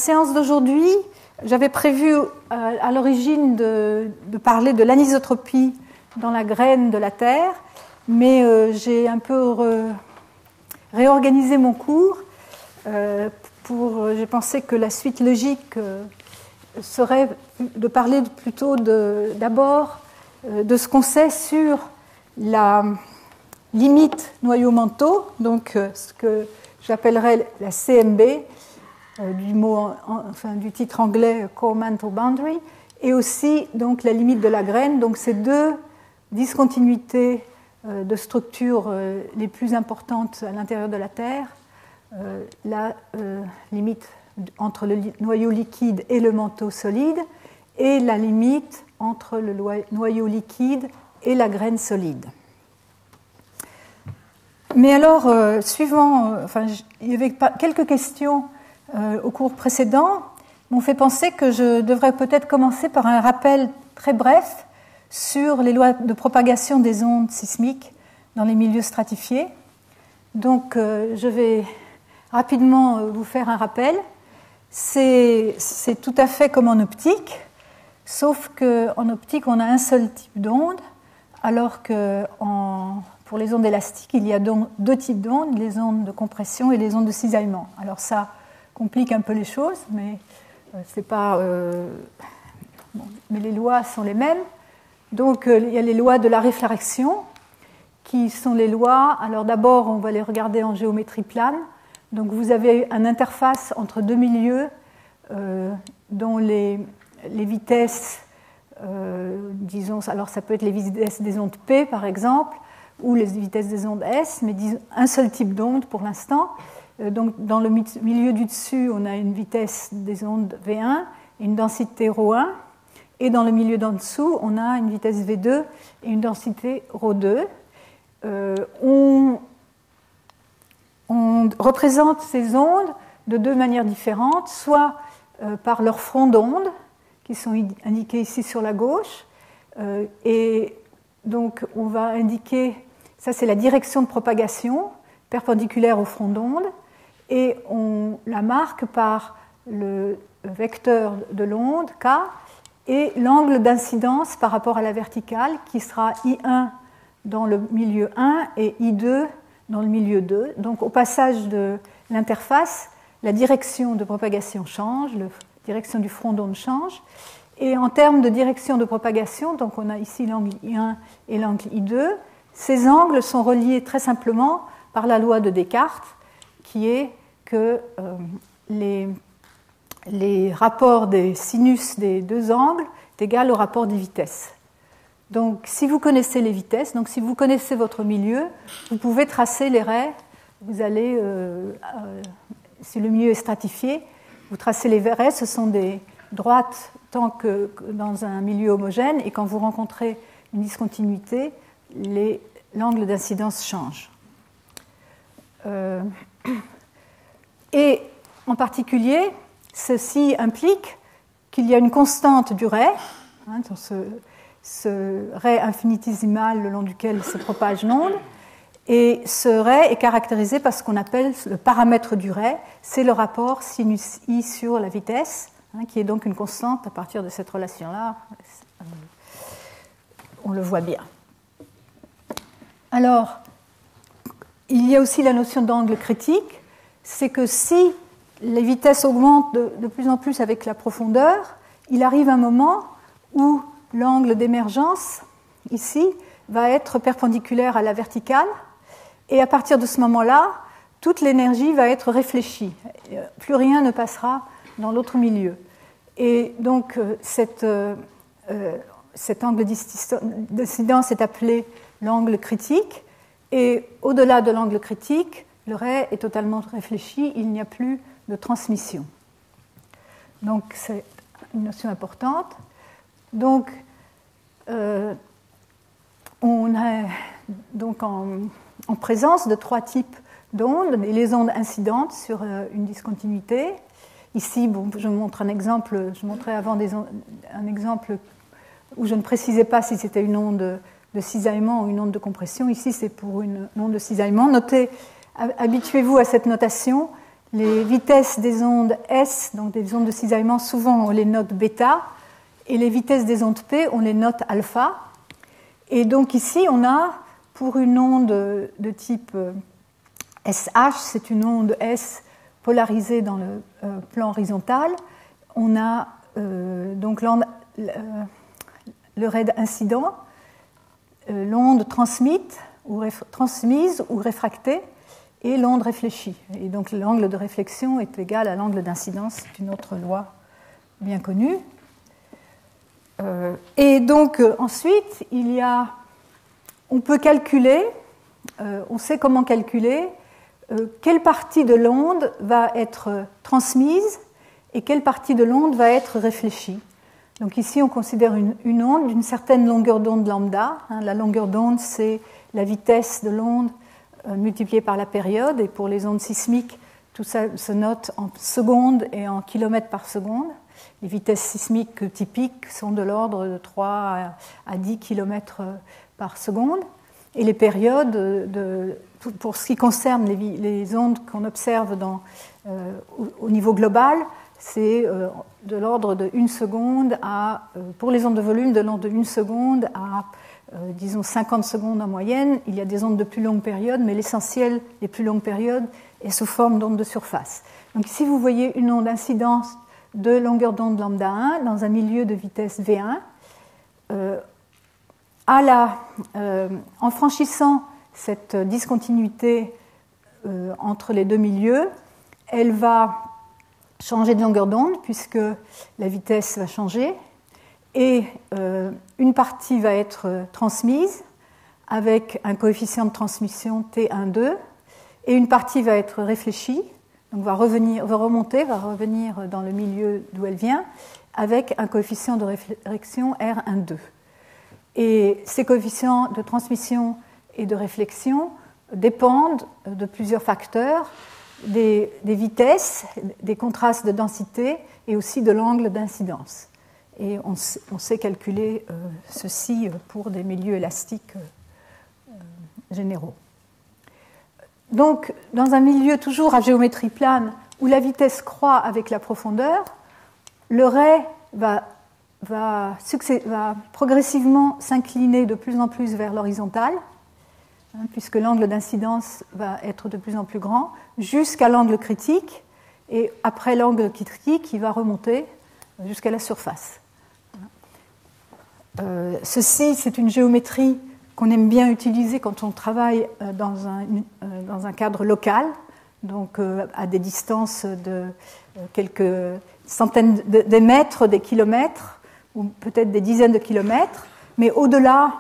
séance d'aujourd'hui, j'avais prévu à l'origine de parler de l'anisotropie dans la graine de la Terre, mais j'ai un peu réorganisé mon cours. J'ai pensé que la suite logique serait de parler plutôt d'abord de ce qu'on sait sur la limite noyau-manteau, donc ce que j'appellerais la CMB, du titre anglais Core Mantle Boundary, et aussi donc la limite de la graine. Donc ces deux discontinuités de structure les plus importantes à l'intérieur de la Terre, la limite entre le noyau liquide et le manteau solide, et la limite entre le noyau liquide et la graine solide. Mais alors, il y avait quelques questions au cours précédent m'ont fait penser que je devrais peut-être commencer par un rappel très bref sur les lois de propagation des ondes sismiques dans les milieux stratifiés. Donc, je vais rapidement vous faire un rappel. C'est tout à fait comme en optique, sauf qu'en optique, on a un seul type d'onde, alors que pour les ondes élastiques, il y a donc deux types d'ondes, les ondes de compression et les ondes de cisaillement. Alors ça complique un peu les choses, mais c'est pas. Mais les lois sont les mêmes. Donc il y a les lois de la réfraction, qui sont les lois. Alors d'abord, on va les regarder en géométrie plane. Donc vous avez une interface entre deux milieux dont les vitesses, disons, alors ça peut être les vitesses des ondes P par exemple, ou les vitesses des ondes S, mais disons un seul type d'onde pour l'instant. Donc dans le milieu du dessus, on a une vitesse des ondes V1 et une densité ρ1, et dans le milieu d'en dessous, on a une vitesse V2 et une densité ρ2. On représente ces ondes de deux manières différentes, soit par leur front d'onde, qui sont indiqués ici sur la gauche, et donc on va indiquer, ça c'est la direction de propagation perpendiculaire au front d'onde, et on la marque par le vecteur de l'onde, K, et l'angle d'incidence par rapport à la verticale, qui sera I1 dans le milieu 1 et I2 dans le milieu 2. Donc au passage de l'interface, la direction de propagation change, la direction du front d'onde change. Et en termes de direction de propagation, donc on a ici l'angle I1 et l'angle I2, ces angles sont reliés très simplement par la loi de Descartes, qui est que les rapports des sinus des deux angles est égal au rapport des vitesses. Donc, si vous connaissez les vitesses, donc si vous connaissez votre milieu, vous pouvez tracer les raies. Vous allez, si le milieu est stratifié, vous tracez les raies, ce sont des droites tant que dans un milieu homogène, et quand vous rencontrez une discontinuité, l'angle d'incidence change. Et en particulier, ceci implique qu'il y a une constante du ray, dans ce ray infinitésimal le long duquel se propage l'onde, et ce ray est caractérisé par ce qu'on appelle le paramètre du ray, c'est le rapport sinus I sur la vitesse, qui est donc une constante à partir de cette relation-là. On le voit bien. Alors, il y a aussi la notion d'angle critique, c'est que si les vitesses augmentent de plus en plus avec la profondeur, il arrive un moment où l'angle d'émergence, ici, va être perpendiculaire à la verticale, et à partir de ce moment-là, toute l'énergie va être réfléchie. Plus rien ne passera dans l'autre milieu. Et donc, cet angle d'incidence est appelé l'angle critique, et au-delà de l'angle critique, le ray est totalement réfléchi, il n'y a plus de transmission. Donc, c'est une notion importante. Donc, on est donc en présence de trois types d'ondes, et les ondes incidentes sur une discontinuité. Ici, je montre un exemple, je montrais avant un exemple où je ne précisais pas si c'était une onde de cisaillement ou une onde de compression. Ici, c'est pour une onde de cisaillement. Notez, habituez-vous à cette notation. Les vitesses des ondes S, donc des ondes de cisaillement, souvent on les note bêta, et les vitesses des ondes P, on les note alpha. Et donc ici, on a, pour une onde de type SH, c'est une onde S polarisée dans le plan horizontal, on a donc le raid incident, l'onde transmise ou réfractée, et l'onde réfléchie. Et donc l'angle de réflexion est égal à l'angle d'incidence, c'est une autre loi bien connue. Et donc ensuite, on peut calculer, on sait comment calculer quelle partie de l'onde va être transmise et quelle partie de l'onde va être réfléchie. Donc ici, on considère une onde d'une certaine longueur d'onde lambda. La longueur d'onde, c'est la vitesse de l'onde multipliée par la période. Et pour les ondes sismiques, tout ça se note en secondes et en kilomètres par seconde. Les vitesses sismiques typiques sont de l'ordre de 3 à 10 km par seconde. Et les périodes, pour ce qui concerne les ondes qu'on observe au niveau global, c'est de l'ordre de 1 seconde pour les ondes de volume, de l'ordre de 1 seconde à, disons, 50 secondes en moyenne. Il y a des ondes de plus longue période, mais l'essentiel des plus longues périodes est sous forme d'ondes de surface. Donc ici, vous voyez une onde incidence de longueur d'onde lambda 1 dans un milieu de vitesse V1. En franchissant cette discontinuité entre les deux milieux, elle va changer de longueur d'onde puisque la vitesse va changer et une partie va être transmise avec un coefficient de transmission T12 et une partie va être réfléchie, donc va revenir dans le milieu d'où elle vient avec un coefficient de réflexion R12. Et ces coefficients de transmission et de réflexion dépendent de plusieurs facteurs, des vitesses, des contrastes de densité et aussi de l'angle d'incidence. Et on sait calculer ceci pour des milieux élastiques généraux. Donc, dans un milieu toujours à géométrie plane où la vitesse croît avec la profondeur, le ray va progressivement s'incliner de plus en plus vers l'horizontale, puisque l'angle d'incidence va être de plus en plus grand, jusqu'à l'angle critique, et après l'angle critique, il va remonter jusqu'à la surface. Ceci, c'est une géométrie qu'on aime bien utiliser quand on travaille dans un cadre local, donc à des distances de quelques centaines de mètres, des kilomètres, ou peut-être des dizaines de kilomètres, mais au-delà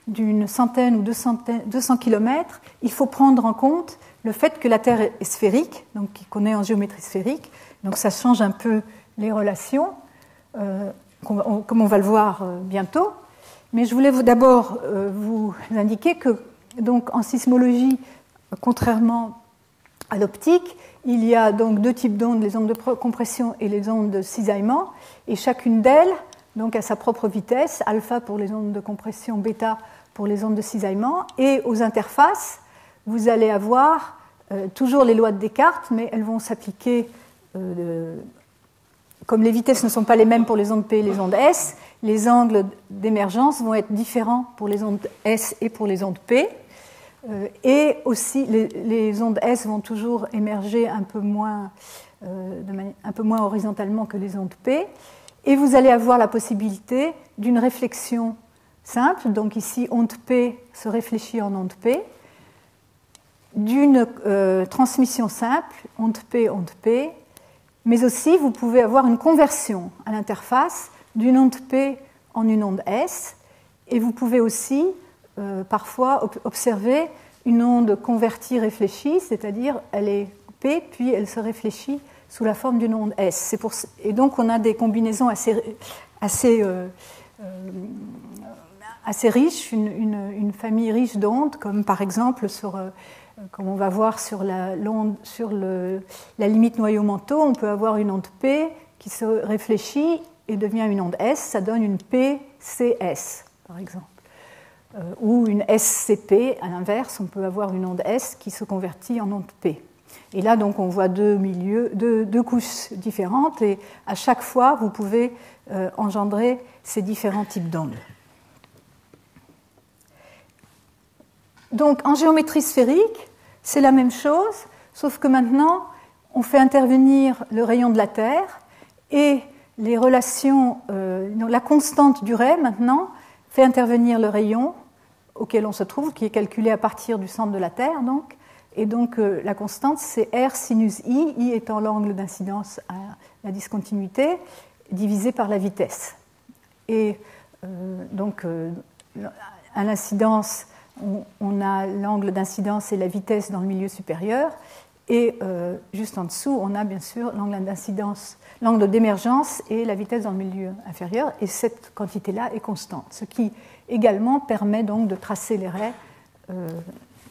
d'une centaine ou 200 kilomètres, il faut prendre en compte le fait que la Terre est sphérique, donc qu'on est en géométrie sphérique, donc ça change un peu les relations, comme on va le voir bientôt. Mais je voulais d'abord vous indiquer que, donc, en sismologie, contrairement à l'optique, il y a donc deux types d'ondes, les ondes de compression et les ondes de cisaillement, et chacune d'elles donc, a sa propre vitesse, alpha pour les ondes de compression, bêta pour les ondes de cisaillement, et aux interfaces, vous allez avoir toujours les lois de Descartes, mais elles vont s'appliquer, comme les vitesses ne sont pas les mêmes pour les ondes P et les ondes S, les angles d'émergence vont être différents pour les ondes S et pour les ondes P. Et aussi, les ondes S vont toujours émerger un peu moins horizontalement que les ondes P. Et vous allez avoir la possibilité d'une réflexion simple. Donc ici, onde P se réfléchit en onde P. D'une transmission simple, onde P. Mais aussi, vous pouvez avoir une conversion à l'interface d'une onde P en une onde S. Et vous pouvez aussi parfois observer une onde convertie réfléchie, c'est-à-dire elle est P, puis elle se réfléchit sous la forme d'une onde S. Et donc on a des combinaisons assez riches, une famille riche d'ondes, comme par exemple, comme on va voir sur la limite noyau-manteau, on peut avoir une onde P qui se réfléchit et devient une onde S, ça donne une PCS, par exemple. Ou une SCP, à l'inverse, on peut avoir une onde S qui se convertit en onde P. Et là, donc, on voit deux couches différentes, et à chaque fois, vous pouvez engendrer ces différents types d'ondes. Donc, en géométrie sphérique, c'est la même chose, sauf que maintenant, on fait intervenir le rayon de la Terre, et les relations, la constante du ray, maintenant, fait intervenir le rayon auquel on se trouve, qui est calculé à partir du centre de la Terre, donc. Et donc, la constante, c'est R sinus I étant l'angle d'incidence à la discontinuité, divisé par la vitesse. Et donc, à l'incidence, on a l'angle d'incidence et la vitesse dans le milieu supérieur, et juste en dessous, on a bien sûr l'angle d'incidence, l'angle d'émergence et la vitesse dans le milieu inférieur, et cette quantité-là est constante, ce qui également permet donc de tracer les raies.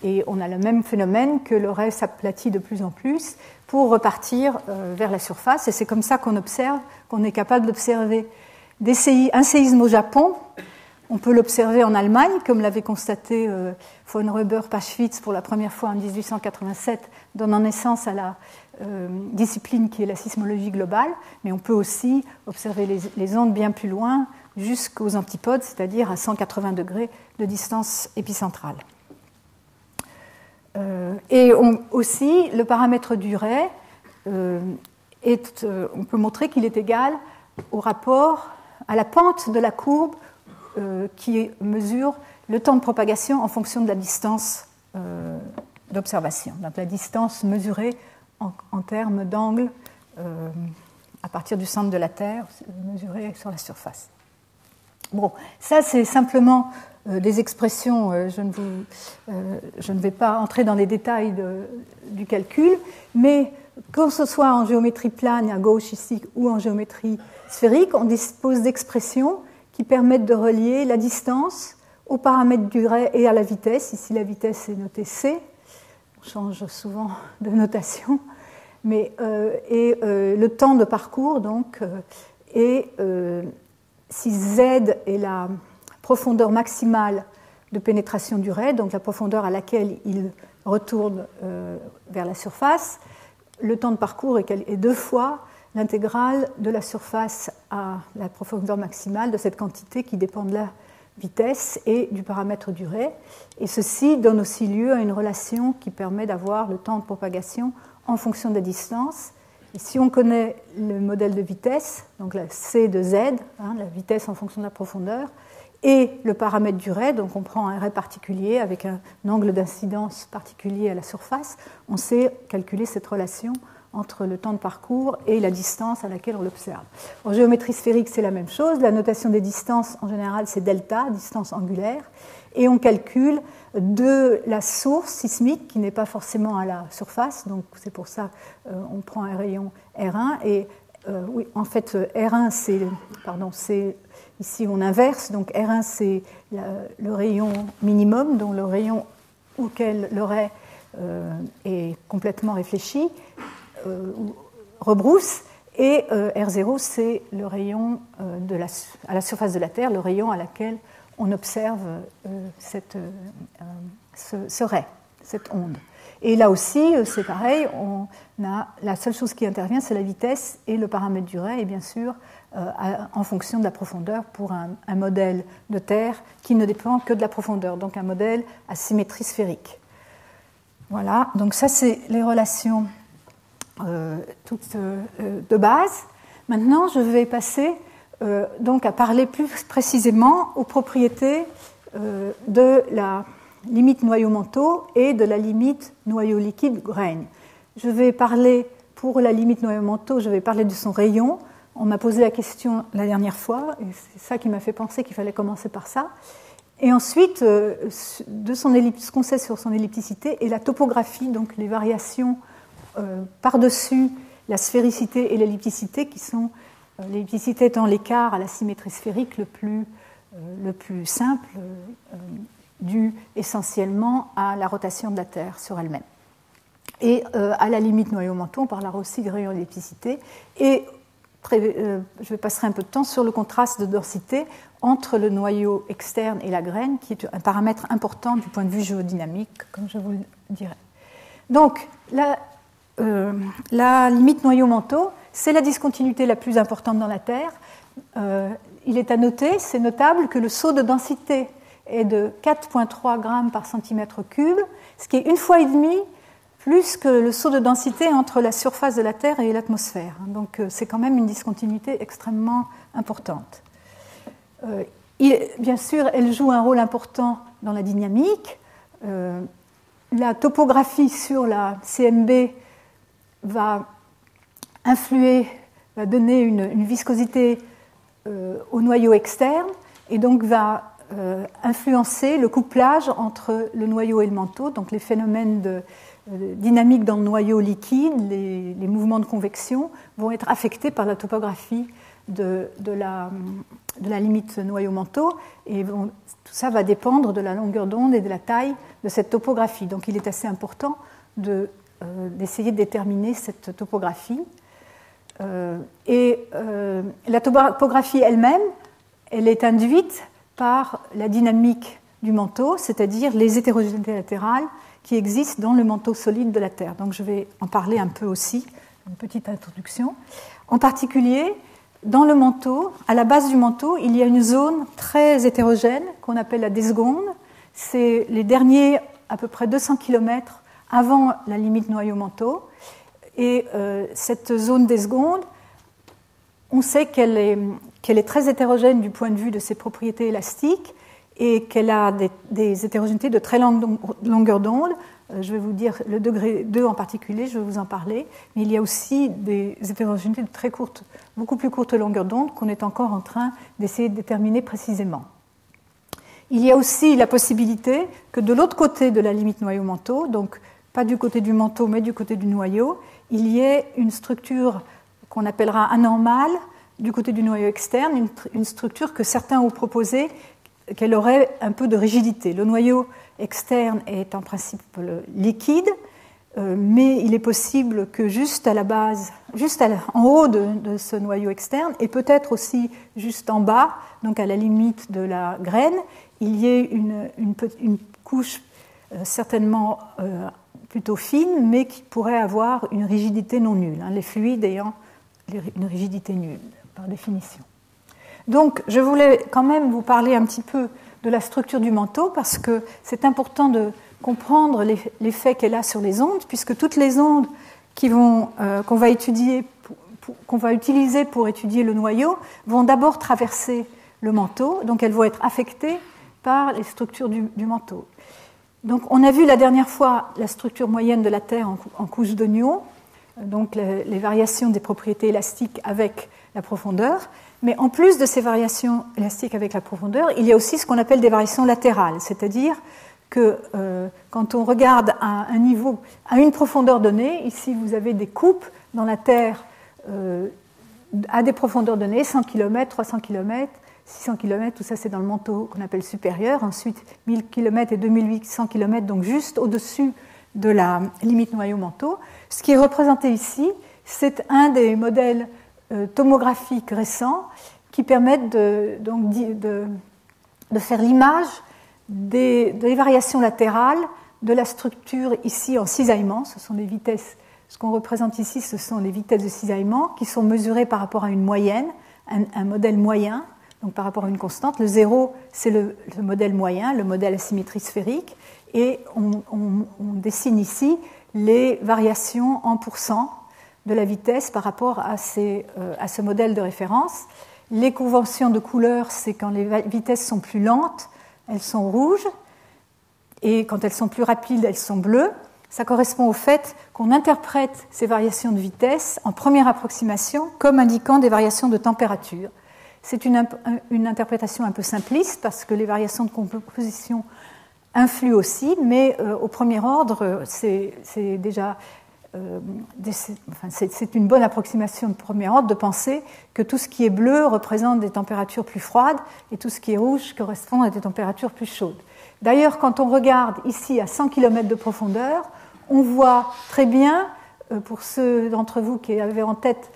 Et on a le même phénomène que le ray s'aplatit de plus en plus pour repartir vers la surface. Et c'est comme ça qu'on observe, qu'on est capable d'observer un séisme au Japon. On peut l'observer en Allemagne, comme l'avait constaté von Röber-Paschwitz pour la première fois en 1887, donnant naissance à la discipline qui est la sismologie globale. Mais on peut aussi observer les ondes bien plus loin, jusqu'aux antipodes, c'est-à-dire à 180 degrés de distance épicentrale. Et aussi, le paramètre du ray, on peut montrer qu'il est égal au rapport à la pente de la courbe qui mesure le temps de propagation en fonction de la distance d'observation. Donc la distance mesurée en termes d'angle à partir du centre de la Terre, mesurée sur la surface. Bon, ça c'est simplement des expressions, je ne vais pas entrer dans les détails du calcul, mais que ce soit en géométrie plane à gauche ici ou en géométrie sphérique, on dispose d'expressions qui permettent de relier la distance au paramètre du ray et à la vitesse. Ici la vitesse est notée C, on change souvent de notation, mais, le temps de parcours donc, et si Z est la profondeur maximale de pénétration du ray, donc la profondeur à laquelle il retourne vers la surface, le temps de parcours est 2 fois l'intégrale de la surface à la profondeur maximale de cette quantité qui dépend de la vitesse et du paramètre du ray. Et ceci donne aussi lieu à une relation qui permet d'avoir le temps de propagation en fonction de la distance. Et si on connaît le modèle de vitesse, donc la C de Z, la vitesse en fonction de la profondeur, et le paramètre du ray, donc on prend un ray particulier avec un angle d'incidence particulier à la surface, on sait calculer cette relation entre le temps de parcours et la distance à laquelle on l'observe. En géométrie sphérique, c'est la même chose. La notation des distances, en général, c'est delta, distance angulaire, et on calcule de la source sismique, qui n'est pas forcément à la surface, donc c'est pour ça qu'on prend un rayon R1, et oui, en fait, R1, c'est ici on inverse, donc R1 c'est le rayon minimum, donc le rayon auquel le ray est complètement réfléchi, rebrousse, et R0 c'est le rayon à la surface de la Terre, le rayon à laquelle on observe ce ray, cette onde. Et là aussi, c'est pareil, la seule chose qui intervient, c'est la vitesse et le paramètre du ray, et bien sûr, en fonction de la profondeur pour un modèle de Terre qui ne dépend que de la profondeur, donc un modèle à symétrie sphérique. Voilà, donc ça, c'est les relations toutes de base. Maintenant, je vais passer donc à parler plus précisément aux propriétés de la limite noyau-manteau et de la limite noyau-liquide-grain. Je vais parler, pour la limite noyau-manteau, je vais parler de son rayon. On m'a posé la question la dernière fois, et c'est ça qui m'a fait penser qu'il fallait commencer par ça. Et ensuite, ce qu'on sait sur son ellipticité et la topographie, donc les variations par-dessus la sphéricité et l'ellipticité, qui sont l'ellipticité étant l'écart à la symétrie sphérique le plus simple, dû essentiellement à la rotation de la Terre sur elle-même. Et à la limite noyau-manteau, on parlera aussi de rayon d'ellipticité. Et je passerai un peu de temps sur le contraste de densité entre le noyau externe et la graine, qui est un paramètre important du point de vue géodynamique, comme je vous le dirai. Donc, la limite noyau-manteau, c'est la discontinuité la plus importante dans la Terre. Il est à noter, c'est notable, que le saut de densité est de 4,3 grammes par centimètre cube, ce qui est 1,5 fois plus que le saut de densité entre la surface de la Terre et l'atmosphère. Donc c'est quand même une discontinuité extrêmement importante. Bien sûr, elle joue un rôle important dans la dynamique. La topographie sur la CMB va influer, va donner une viscosité au noyau externe et donc va influencer le couplage entre le noyau et le manteau, donc les phénomènes de dynamique dans le noyau liquide, les mouvements de convection vont être affectés par la topographie de la limite noyau-manteau et tout ça va dépendre de la longueur d'onde et de la taille de cette topographie. Donc il est assez important d'essayer de déterminer cette topographie. La topographie elle-même, elle est induite par la dynamique du manteau, c'est-à-dire les hétérogénéités latérales qui existent dans le manteau solide de la Terre. Donc je vais en parler un peu aussi, une petite introduction. En particulier, dans le manteau, à la base du manteau, il y a une zone très hétérogène qu'on appelle la désgonde. C'est les derniers à peu près 200 km avant la limite noyau-manteau. Et cette zone désgonde, on sait qu'elle est très hétérogène du point de vue de ses propriétés élastiques et qu'elle a des hétérogénéités de très longue longueur d'onde. Je vais vous dire le degré 2 en particulier, je vais vous en parler. Mais il y a aussi des hétérogénéités de très courte, beaucoup plus courte longueur d'onde qu'on est encore en train d'essayer de déterminer précisément. Il y a aussi la possibilité que de l'autre côté de la limite noyau-manteau, donc pas du côté du manteau mais du côté du noyau, il y ait une structure qu'on appellera anormale du côté du noyau externe, une structure que certains ont proposé qu'elle aurait un peu de rigidité. Le noyau externe est en principe liquide, mais il est possible que juste à la base, en haut de ce noyau externe, et peut-être aussi juste en bas, donc à la limite de la graine, il y ait une couche certainement plutôt fine, mais qui pourrait avoir une rigidité non nulle, les fluides ayant une rigidité nulle, par définition. Donc, je voulais quand même vous parler un petit peu de la structure du manteau, parce que c'est important de comprendre l'effet qu'elle a sur les ondes, puisque toutes les ondes qu'on va utiliser pour étudier le noyau vont d'abord traverser le manteau, donc elles vont être affectées par les structures du manteau. Donc, on a vu la dernière fois la structure moyenne de la Terre en couche d'oignon, donc les variations des propriétés élastiques avec la profondeur. Mais en plus de ces variations élastiques avec la profondeur, il y a aussi ce qu'on appelle des variations latérales, c'est-à-dire que quand on regarde à un niveau, à une profondeur donnée, ici vous avez des coupes dans la Terre à des profondeurs données, 100 km, 300 km, 600 km, tout ça c'est dans le manteau qu'on appelle supérieur, ensuite 1000 km et 2800 km, donc juste au-dessus de la limite noyau-manteau. Ce qui est représenté ici, c'est un des modèles tomographiques récents qui permettent de faire l'image des variations latérales de la structure ici en cisaillement. Ce sont des vitesses, ce qu'on représente ici, ce sont les vitesses de cisaillement qui sont mesurées par rapport à une moyenne, un modèle moyen, donc par rapport à une constante. Le 0, c'est le modèle moyen, le modèle à symétrie sphérique, et on dessine ici les variations en pourcent de la vitesse par rapport à ce modèle de référence. Les conventions de couleur, c'est quand les vitesses sont plus lentes, elles sont rouges, et quand elles sont plus rapides, elles sont bleues. Ça correspond au fait qu'on interprète ces variations de vitesse en première approximation comme indiquant des variations de température. C'est une interprétation un peu simpliste parce que les variations de composition influent aussi, mais au premier ordre, c'est une bonne approximation de premier ordre de penser que tout ce qui est bleu représente des températures plus froides et tout ce qui est rouge correspond à des températures plus chaudes. D'ailleurs, quand on regarde ici à 100 km de profondeur, on voit très bien, pour ceux d'entre vous qui avaient en tête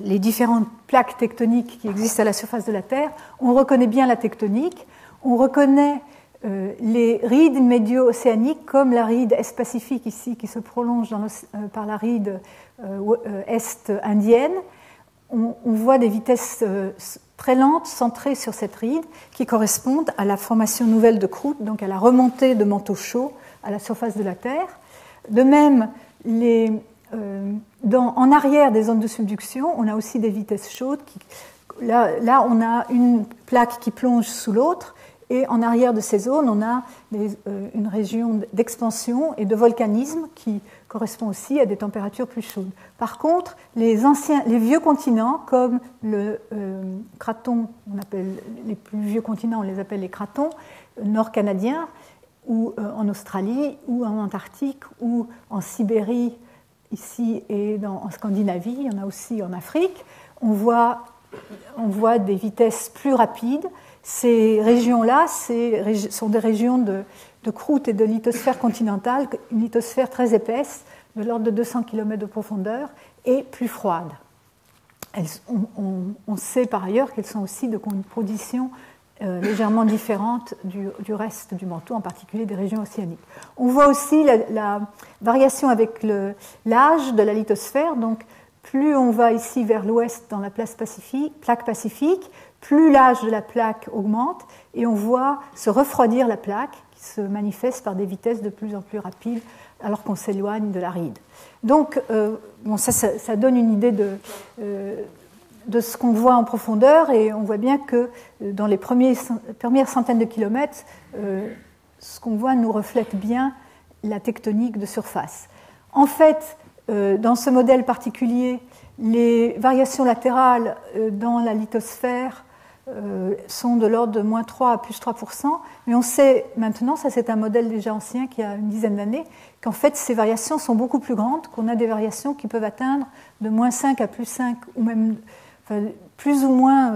les différentes plaques tectoniques qui existent à la surface de la Terre, on reconnaît bien la tectonique, on reconnaît les rides médio-océaniques, comme la ride est-pacifique ici, qui se prolonge par la ride est-indienne, on voit des vitesses très lentes centrées sur cette ride qui correspondent à la formation nouvelle de croûte, donc à la remontée de manteaux chauds à la surface de la Terre. De même, en arrière des zones de subduction, on a aussi des vitesses chaudes. Là, on a une plaque qui plonge sous l'autre, et en arrière de ces zones, on a une région d'expansion et de volcanisme qui correspond aussi à des températures plus chaudes. Par contre, les vieux continents, comme le craton, les plus vieux continents, on les appelle les cratons nord-canadiens, ou en Australie, ou en Antarctique, ou en Sibérie, ici, et en Scandinavie, il y en a aussi en Afrique, on voit des vitesses plus rapides. Ces régions-là sont des régions de croûte et de lithosphère continentale, une lithosphère très épaisse, de l'ordre de 200 km de profondeur, et plus froide. On sait par ailleurs qu'elles sont aussi de composition légèrement différente du reste du manteau, en particulier des régions océaniques. On voit aussi la variation avec l'âge de la lithosphère. Donc, plus on va ici vers l'ouest dans la plaque pacifique, plus l'âge de la plaque augmente et on voit se refroidir la plaque qui se manifeste par des vitesses de plus en plus rapides alors qu'on s'éloigne de la ride. Donc, ça donne une idée de ce qu'on voit en profondeur et on voit bien que dans les premières centaines de kilomètres, ce qu'on voit nous reflète bien la tectonique de surface. En fait, dans ce modèle particulier, les variations latérales dans la lithosphère sont de l'ordre de moins 3 à plus 3%, mais on sait maintenant, ça c'est un modèle déjà ancien qui a une dizaine d'années, qu'en fait ces variations sont beaucoup plus grandes, qu'on a des variations qui peuvent atteindre de moins 5 à plus 5, ou même plus ou moins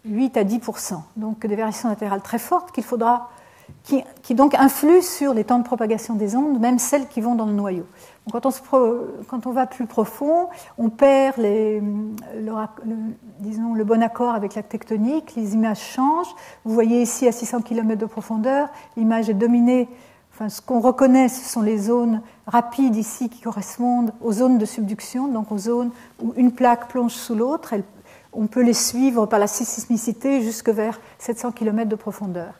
8 à 10%. Donc des variations latérales très fortes qui donc influent sur les temps de propagation des ondes, même celles qui vont dans le noyau. Donc, quand on va plus profond, on perd le bon accord avec la tectonique, les images changent. Vous voyez ici à 600 km de profondeur, l'image est dominée. Ce qu'on reconnaît, ce sont les zones rapides ici qui correspondent aux zones de subduction, donc aux zones où une plaque plonge sous l'autre. On peut les suivre par la sismicité jusque vers 700 km de profondeur.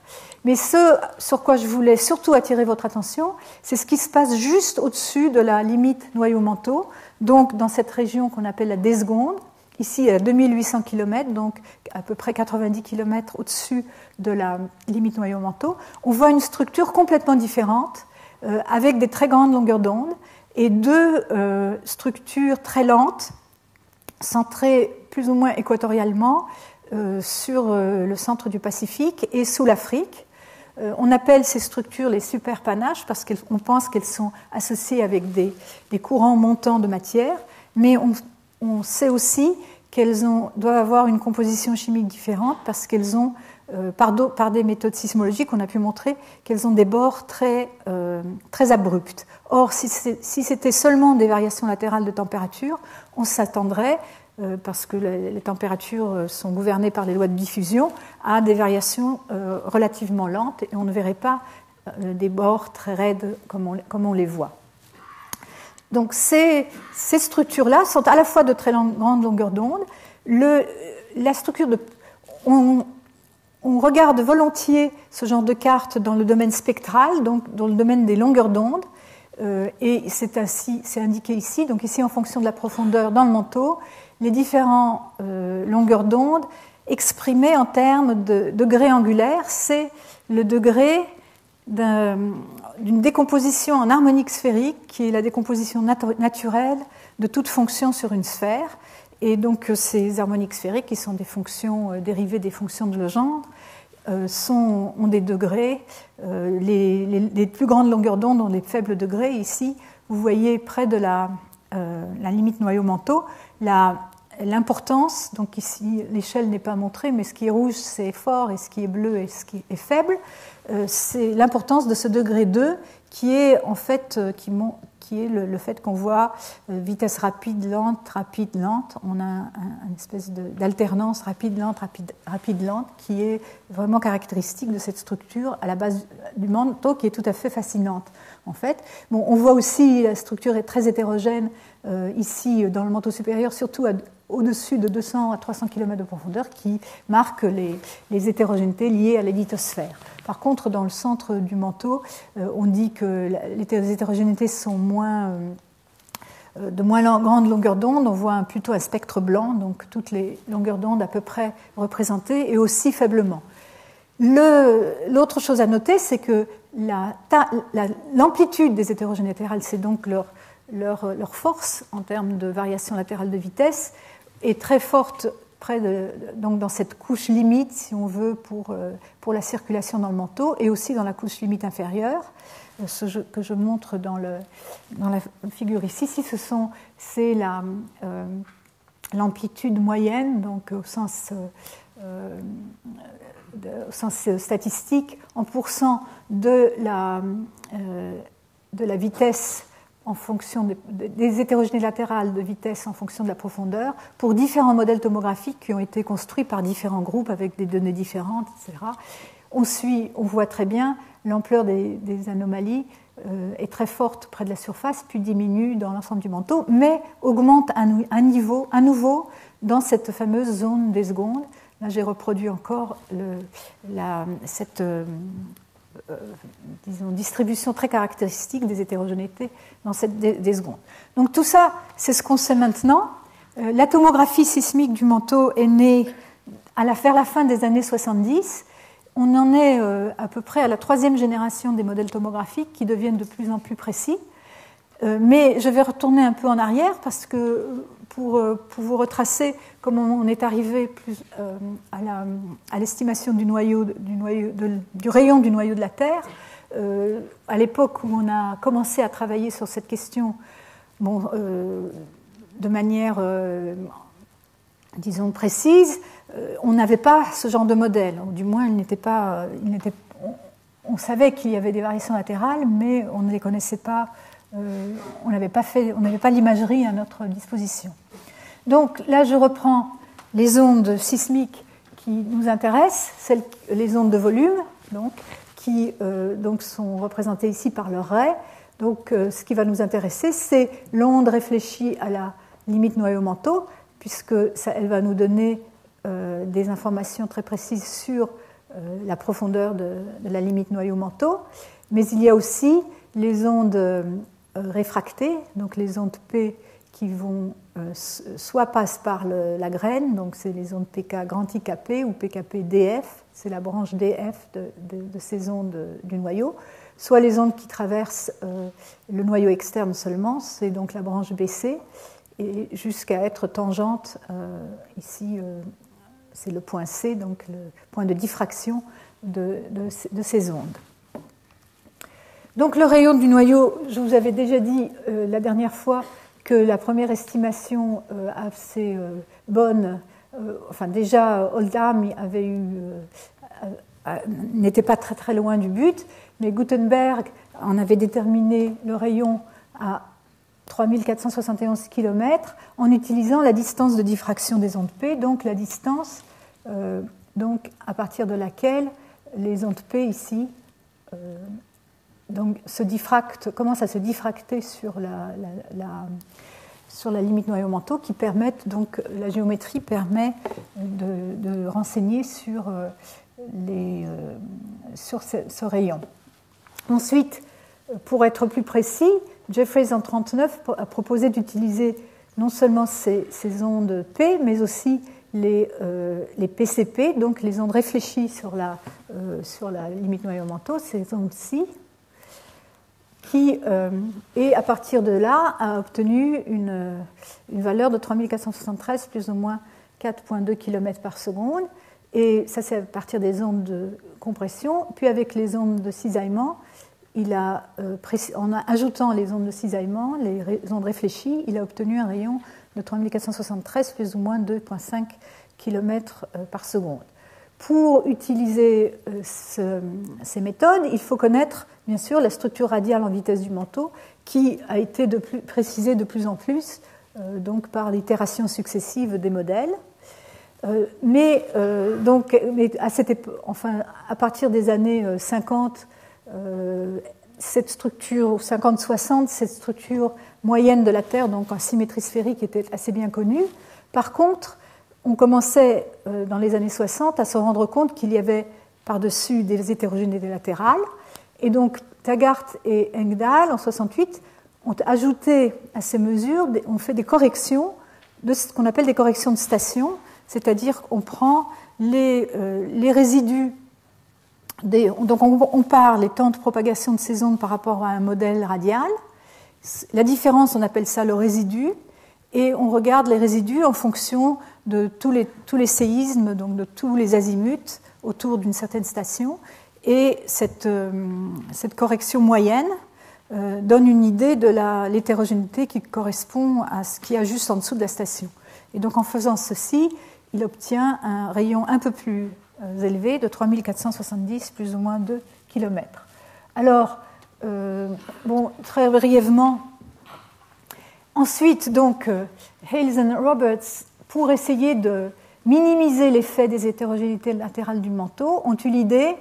Mais ce sur quoi je voulais surtout attirer votre attention, c'est ce qui se passe juste au-dessus de la limite noyau-manteau, donc dans cette région qu'on appelle la désgonde, ici à 2800 km, donc à peu près 90 km au-dessus de la limite noyau-manteau. On voit une structure complètement différente, avec des très grandes longueurs d'onde, et deux structures très lentes, centrées plus ou moins équatorialement sur le centre du Pacifique et sous l'Afrique. On appelle ces structures les superpanaches parce qu'on pense qu'elles sont associées avec des courants montants de matière, mais on sait aussi qu'elles doivent avoir une composition chimique différente parce qu'elles ont, par des méthodes sismologiques, on a pu montrer qu'elles ont des bords très abrupts. Or, si c'était seulement des variations latérales de température, on s'attendrait, parce que les températures sont gouvernées par les lois de diffusion, à des variations relativement lentes et on ne verrait pas des bords très raides comme on les voit. Donc ces structures-là sont à la fois de très grande longueur d'onde. La structure on regarde volontiers ce genre de carte dans le domaine spectral, donc dans le domaine des longueurs d'onde, et c'est indiqué ici. Donc ici, en fonction de la profondeur dans le manteau, les différentes longueurs d'onde exprimées en termes de degré angulaire, c'est le degré d'une décomposition en harmonique sphérique, qui est la décomposition naturelle de toute fonction sur une sphère. Et donc ces harmoniques sphériques, qui sont des fonctions dérivées des fonctions de Legendre, ont des degrés. Les plus grandes longueurs d'onde ont des faibles degrés. Ici, vous voyez près de la limite noyau-manteau, l'importance, donc ici l'échelle n'est pas montrée, mais ce qui est rouge c'est fort et ce qui est bleu et ce qui est faible, c'est l'importance de ce degré 2 qui est en fait qui est le fait qu'on voit vitesse rapide, lente, lente. On a une espèce d'alternance rapide, lente, lente, qui est vraiment caractéristique de cette structure à la base du manteau, qui est tout à fait fascinante, en fait. Bon, on voit aussi la structure est très hétérogène ici dans le manteau supérieur, surtout au-dessus de 200 à 300 km de profondeur, qui marquent les hétérogénéités liées à la lithosphère. Par contre, dans le centre du manteau, on dit que les hétérogénéités sont de moins grande longueur d'onde. On voit plutôt un spectre blanc, donc toutes les longueurs d'onde à peu près représentées, et aussi faiblement. L'autre chose à noter, c'est que l'amplitude des hétérogénéités latérales, c'est donc leur force en termes de variation latérale de vitesse, est très forte donc dans cette couche limite, si on veut, pour la circulation dans le manteau, et aussi dans la couche limite inférieure, ce que je montre dans la figure ici. C'est l'amplitude moyenne, donc au sens statistique, en pourcent de la vitesse en fonction des hétérogénéités latérales de vitesse en fonction de la profondeur, pour différents modèles tomographiques qui ont été construits par différents groupes avec des données différentes, etc. On voit très bien l'ampleur des anomalies est très forte près de la surface, puis diminue dans l'ensemble du manteau, mais augmente à nouveau dans cette fameuse zone des secondes. Là, j'ai reproduit encore cette distribution très caractéristique des hétérogénéités dans des secondes. Donc tout ça, c'est ce qu'on sait maintenant. La tomographie sismique du manteau est née vers la fin des années 70. On en est à peu près à la 3e génération des modèles tomographiques qui deviennent de plus en plus précis. Mais je vais retourner un peu en arrière parce que pour vous retracer comment on est arrivé à l'estimation du rayon du noyau de la Terre. À l'époque où on a commencé à travailler sur cette question, de manière, disons, précise, on n'avait pas ce genre de modèle. Ou du moins, on savait qu'il y avait des variations latérales, mais on ne les connaissait pas. On n'avait pas l'imagerie à notre disposition. Donc là, je reprends les ondes sismiques qui nous intéressent, les ondes de volume, qui sont représentées ici par leur ray. Donc, ce qui va nous intéresser, c'est l'onde réfléchie à la limite noyau-manteau, puisque elle va nous donner des informations très précises sur la profondeur de la limite noyau-manteau. Mais il y a aussi les ondes réfractées, donc les ondes P qui vont soit passent par la graine, donc c'est les ondes PK grand IKP ou PKP DF, c'est la branche DF de ces ondes du noyau, soit les ondes qui traversent le noyau externe seulement, c'est donc la branche BC, et jusqu'à être tangente, ici c'est le point C, donc le point de diffraction de ces ondes. Donc le rayon du noyau, je vous avais déjà dit la dernière fois que la première estimation assez bonne, déjà Oldham n'était pas très très loin du but, mais Gutenberg en avait déterminé le rayon à 3471 km en utilisant la distance de diffraction des ondes P, donc la distance à partir de laquelle les ondes P ici commencent à se diffracter sur la limite noyau-manteau, qui permettent, donc la géométrie permet de renseigner sur ce rayon. Ensuite, pour être plus précis, Jeffreys en 1939 a proposé d'utiliser non seulement ces ondes P, mais aussi les PCP, donc les ondes réfléchies sur la limite noyau-manteau, ces ondes-ci, qui, et à partir de là, a obtenu une valeur de 3473 plus ou moins 4,2 km par seconde. Et ça, c'est à partir des ondes de compression. Puis avec les ondes de cisaillement, en ajoutant les ondes de cisaillement, les ondes réfléchies, il a obtenu un rayon de 3473 plus ou moins 2,5 km par seconde. pour utiliser ces méthodes, il faut connaître, bien sûr, la structure radiale en vitesse du manteau, qui a été précisée de plus en plus donc par l'itération successive des modèles. Mais à partir des années 50, cette structure, 50-60, cette structure moyenne de la Terre, donc en symétrie sphérique, était assez bien connue. Par contre, on commençait dans les années 60 à se rendre compte qu'il y avait par-dessus des hétérogénéités latérales. Et donc Taggart et Engdahl, en 68, ont ajouté à ces mesures, ont fait des corrections, de ce qu'on appelle des corrections de station, c'est-à-dire qu'on prend les résidus, donc on part les temps de propagation de ces ondes par rapport à un modèle radial. La différence, on appelle ça le résidu, et on regarde les résidus en fonction de tous les séismes, donc de tous les azimuts autour d'une certaine station. Et cette correction moyenne donne une idée de l'hétérogénéité qui correspond à ce qu'il y a juste en dessous de la station. Et donc en faisant ceci, il obtient un rayon un peu plus élevé de 3470, plus ou moins 2 km. Alors, très brièvement, ensuite, donc, Hales et Roberts, pour essayer de minimiser l'effet des hétérogénéités latérales du manteau, ont eu l'idée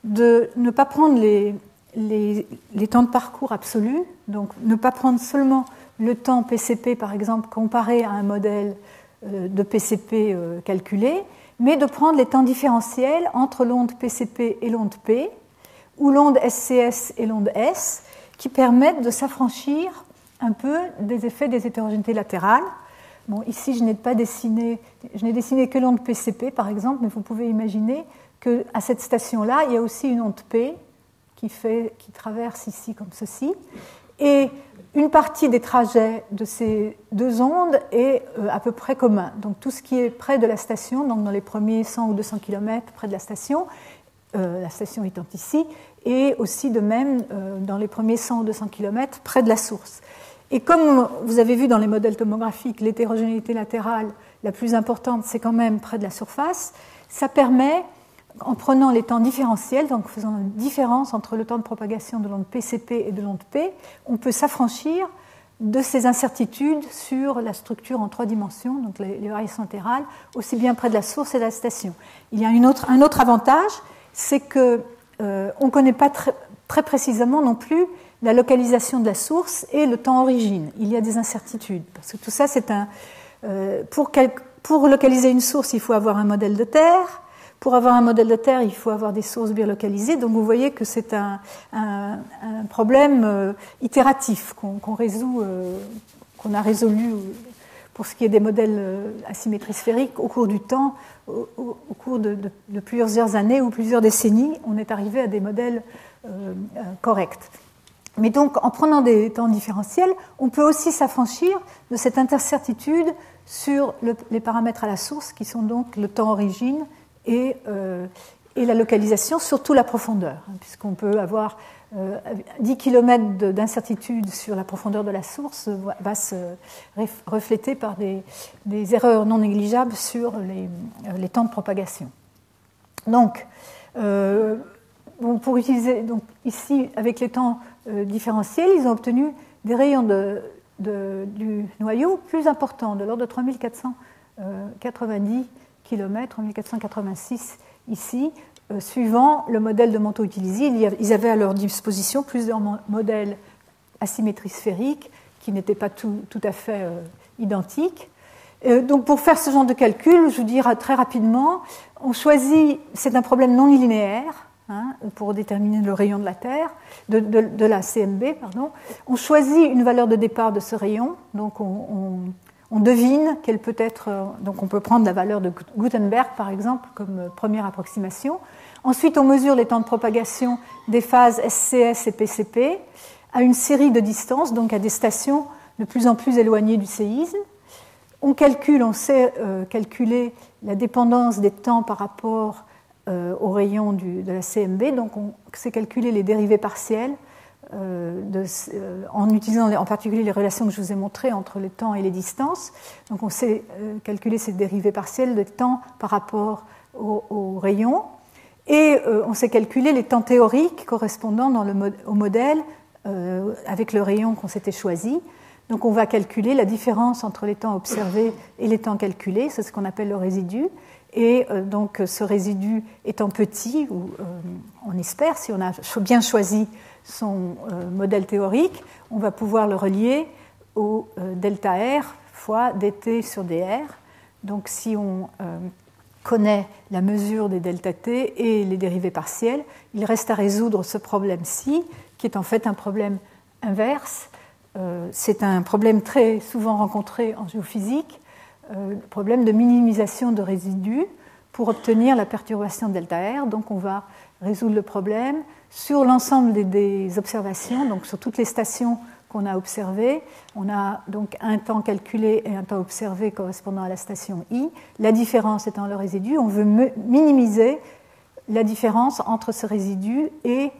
de ne pas prendre les temps de parcours absolus, donc ne pas prendre seulement le temps PCP, par exemple, comparé à un modèle de PCP calculé, mais de prendre les temps différentiels entre l'onde PCP et l'onde P, ou l'onde SCS et l'onde S, qui permettent de s'affranchir un peu des effets des hétérogénéités latérales. Bon, ici, je n'ai dessiné que l'onde PCP, par exemple, mais vous pouvez imaginer qu'à cette station-là, il y a aussi une onde P qui traverse ici comme ceci. Et une partie des trajets de ces deux ondes est à peu près commun. Donc tout ce qui est près de la station, donc dans les premiers 100 ou 200 km près de la station étant ici, et aussi de même dans les premiers 100 ou 200 km près de la source. Et comme vous avez vu dans les modèles tomographiques, l'hétérogénéité latérale la plus importante, c'est quand même près de la surface, ça permet, en prenant les temps différentiels, donc faisant une différence entre le temps de propagation de l'onde PCP et de l'onde P, on peut s'affranchir de ces incertitudes sur la structure en 3 dimensions, donc les variations latérales, aussi bien près de la source et de la station. Il y a un autre avantage, c'est qu'on ne connaît pas très précisément non plus la localisation de la source et le temps origine. Il y a des incertitudes, parce que tout ça, c'est pour localiser une source, il faut avoir un modèle de terre. Pour avoir un modèle de terre, il faut avoir des sources bien localisées. Donc vous voyez que c'est un problème itératif qu'on a résolu pour ce qui est des modèles à symétrie sphérique au cours du temps, au cours de plusieurs années ou plusieurs décennies, on est arrivé à des modèles corrects. Mais donc, en prenant des temps différentiels, on peut aussi s'affranchir de cette incertitude sur les paramètres à la source, qui sont donc le temps origine et la localisation, surtout la profondeur, puisqu'on peut avoir 10 km d'incertitude sur la profondeur de la source va se refléter par des erreurs non négligeables sur les temps de propagation. Donc, pour utiliser donc, ici, avec les temps différentiels, ils ont obtenu des rayons du noyau plus importants, de l'ordre de 3490 km, 3486 ici, suivant le modèle de manteau utilisé. Ils avaient à leur disposition plusieurs modèles à symétrie sphérique qui n'étaient pas tout à fait identiques. Donc pour faire ce genre de calcul, je vous dirai très rapidement, on choisit, c'est un problème non linéaire, pour déterminer le rayon de la Terre, de la CMB, pardon. On choisit une valeur de départ de ce rayon, donc on devine quelle peut être, donc on peut prendre la valeur de Gutenberg par exemple comme première approximation. Ensuite on mesure les temps de propagation des phases SCS et PCP à une série de distances, donc à des stations de plus en plus éloignées du séisme. On sait calculer la dépendance des temps par rapport au rayon de la CMB, donc on sait calculer les dérivées partielles en utilisant en particulier les relations que je vous ai montrées entre les temps et les distances. Donc on sait calculer ces dérivées partielles de temps par rapport au rayon. Et on sait calculer les temps théoriques correspondant au modèle avec le rayon qu'on s'était choisi. Donc on va calculer la différence entre les temps observés et les temps calculés, c'est ce qu'on appelle le résidu. Et donc ce résidu étant petit, ou on espère, si on a bien choisi son modèle théorique, on va pouvoir le relier au delta R fois dt sur dr. Donc si on connaît la mesure des delta t et les dérivées partielles, il reste à résoudre ce problème-ci, qui est en fait un problème inverse. C'est un problème très souvent rencontré en géophysique, le problème de minimisation de résidus pour obtenir la perturbation delta R. Donc on va résoudre le problème sur l'ensemble des observations, donc sur toutes les stations qu'on a observées. On a donc un temps calculé et un temps observé correspondant à la station I. La différence étant le résidu, on veut minimiser la différence entre ce résidu et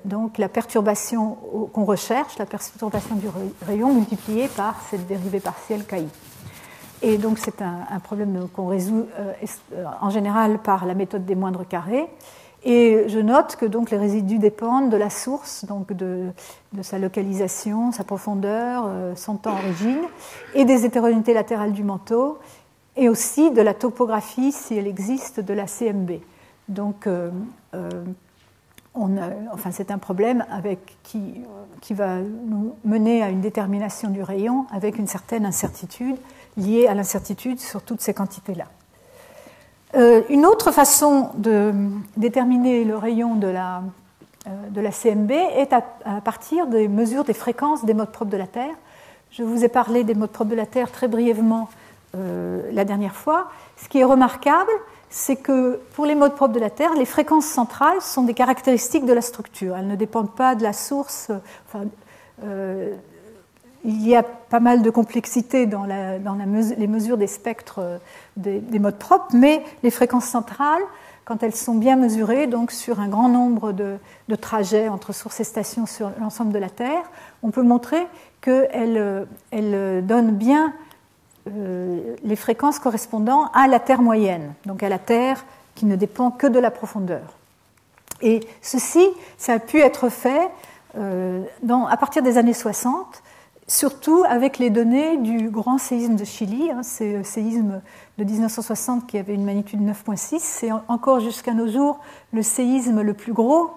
donc la perturbation qu'on recherche, la perturbation du rayon multipliée par cette dérivée partielle KI. Et donc c'est un problème qu'on résout en général par la méthode des moindres carrés. Et je note que donc les résidus dépendent de la source, donc de sa localisation, sa profondeur, son temps origine, et des hétérogénéités latérales du manteau, et aussi de la topographie, si elle existe, de la CMB. Donc c'est un problème qui va nous mener à une détermination du rayon avec une certaine incertitude liée à l'incertitude sur toutes ces quantités-là. Une autre façon de déterminer le rayon de la CMB est à partir des mesures des fréquences des modes propres de la Terre. Je vous ai parlé des modes propres de la Terre très brièvement la dernière fois. Ce qui est remarquable, c'est que pour les modes propres de la Terre, les fréquences centrales sont des caractéristiques de la structure. Elles ne dépendent pas de la source. Il y a pas mal de complexité dans les mesures des spectres des modes propres, mais les fréquences centrales, quand elles sont bien mesurées, donc sur un grand nombre de trajets entre sources et stations sur l'ensemble de la Terre, on peut montrer qu'elles donnent bien les fréquences correspondant à la Terre moyenne, donc à la Terre qui ne dépend que de la profondeur. Et ceci, ça a pu être fait à partir des années 60, surtout avec les données du grand séisme de Chili, c'est le séisme de 1960 qui avait une magnitude 9,6, c'est encore jusqu'à nos jours le séisme le plus gros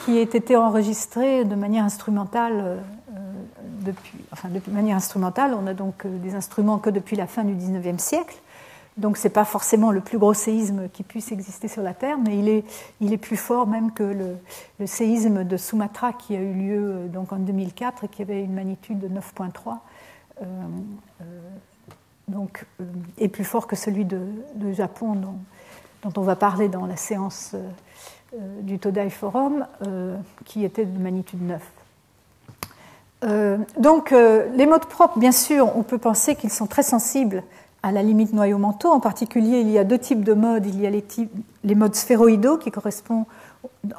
qui ait été enregistré de manière instrumentale de manière instrumentale. On a donc des instruments que depuis la fin du XIXe siècle, donc ce n'est pas forcément le plus gros séisme qui puisse exister sur la Terre, mais il est plus fort même que le séisme de Sumatra qui a eu lieu donc en 2004 et qui avait une magnitude de 9,3, est plus fort que celui de Japon dont on va parler dans la séance du Todai Forum, qui était de magnitude 9. Les modes propres, bien sûr, on peut penser qu'ils sont très sensibles à la limite noyau-manteau. En particulier, il y a deux types de modes. Il y a les modes sphéroïdaux qui correspondent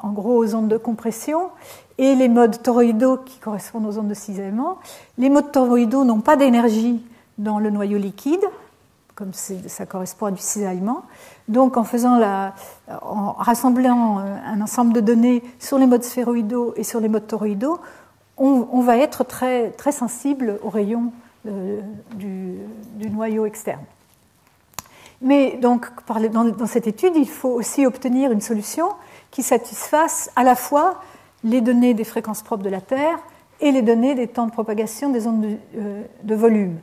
en gros aux ondes de compression et les modes toroïdaux qui correspondent aux ondes de cisaillement. Les modes toroïdaux n'ont pas d'énergie dans le noyau liquide, comme ça correspond à du cisaillement. Donc en rassemblant un ensemble de données sur les modes sphéroïdaux et sur les modes toroïdaux, on va être très, très sensible aux rayons du noyau externe. Mais donc, dans cette étude, il faut aussi obtenir une solution qui satisfasse à la fois les données des fréquences propres de la Terre et les données des temps de propagation des ondes de volume.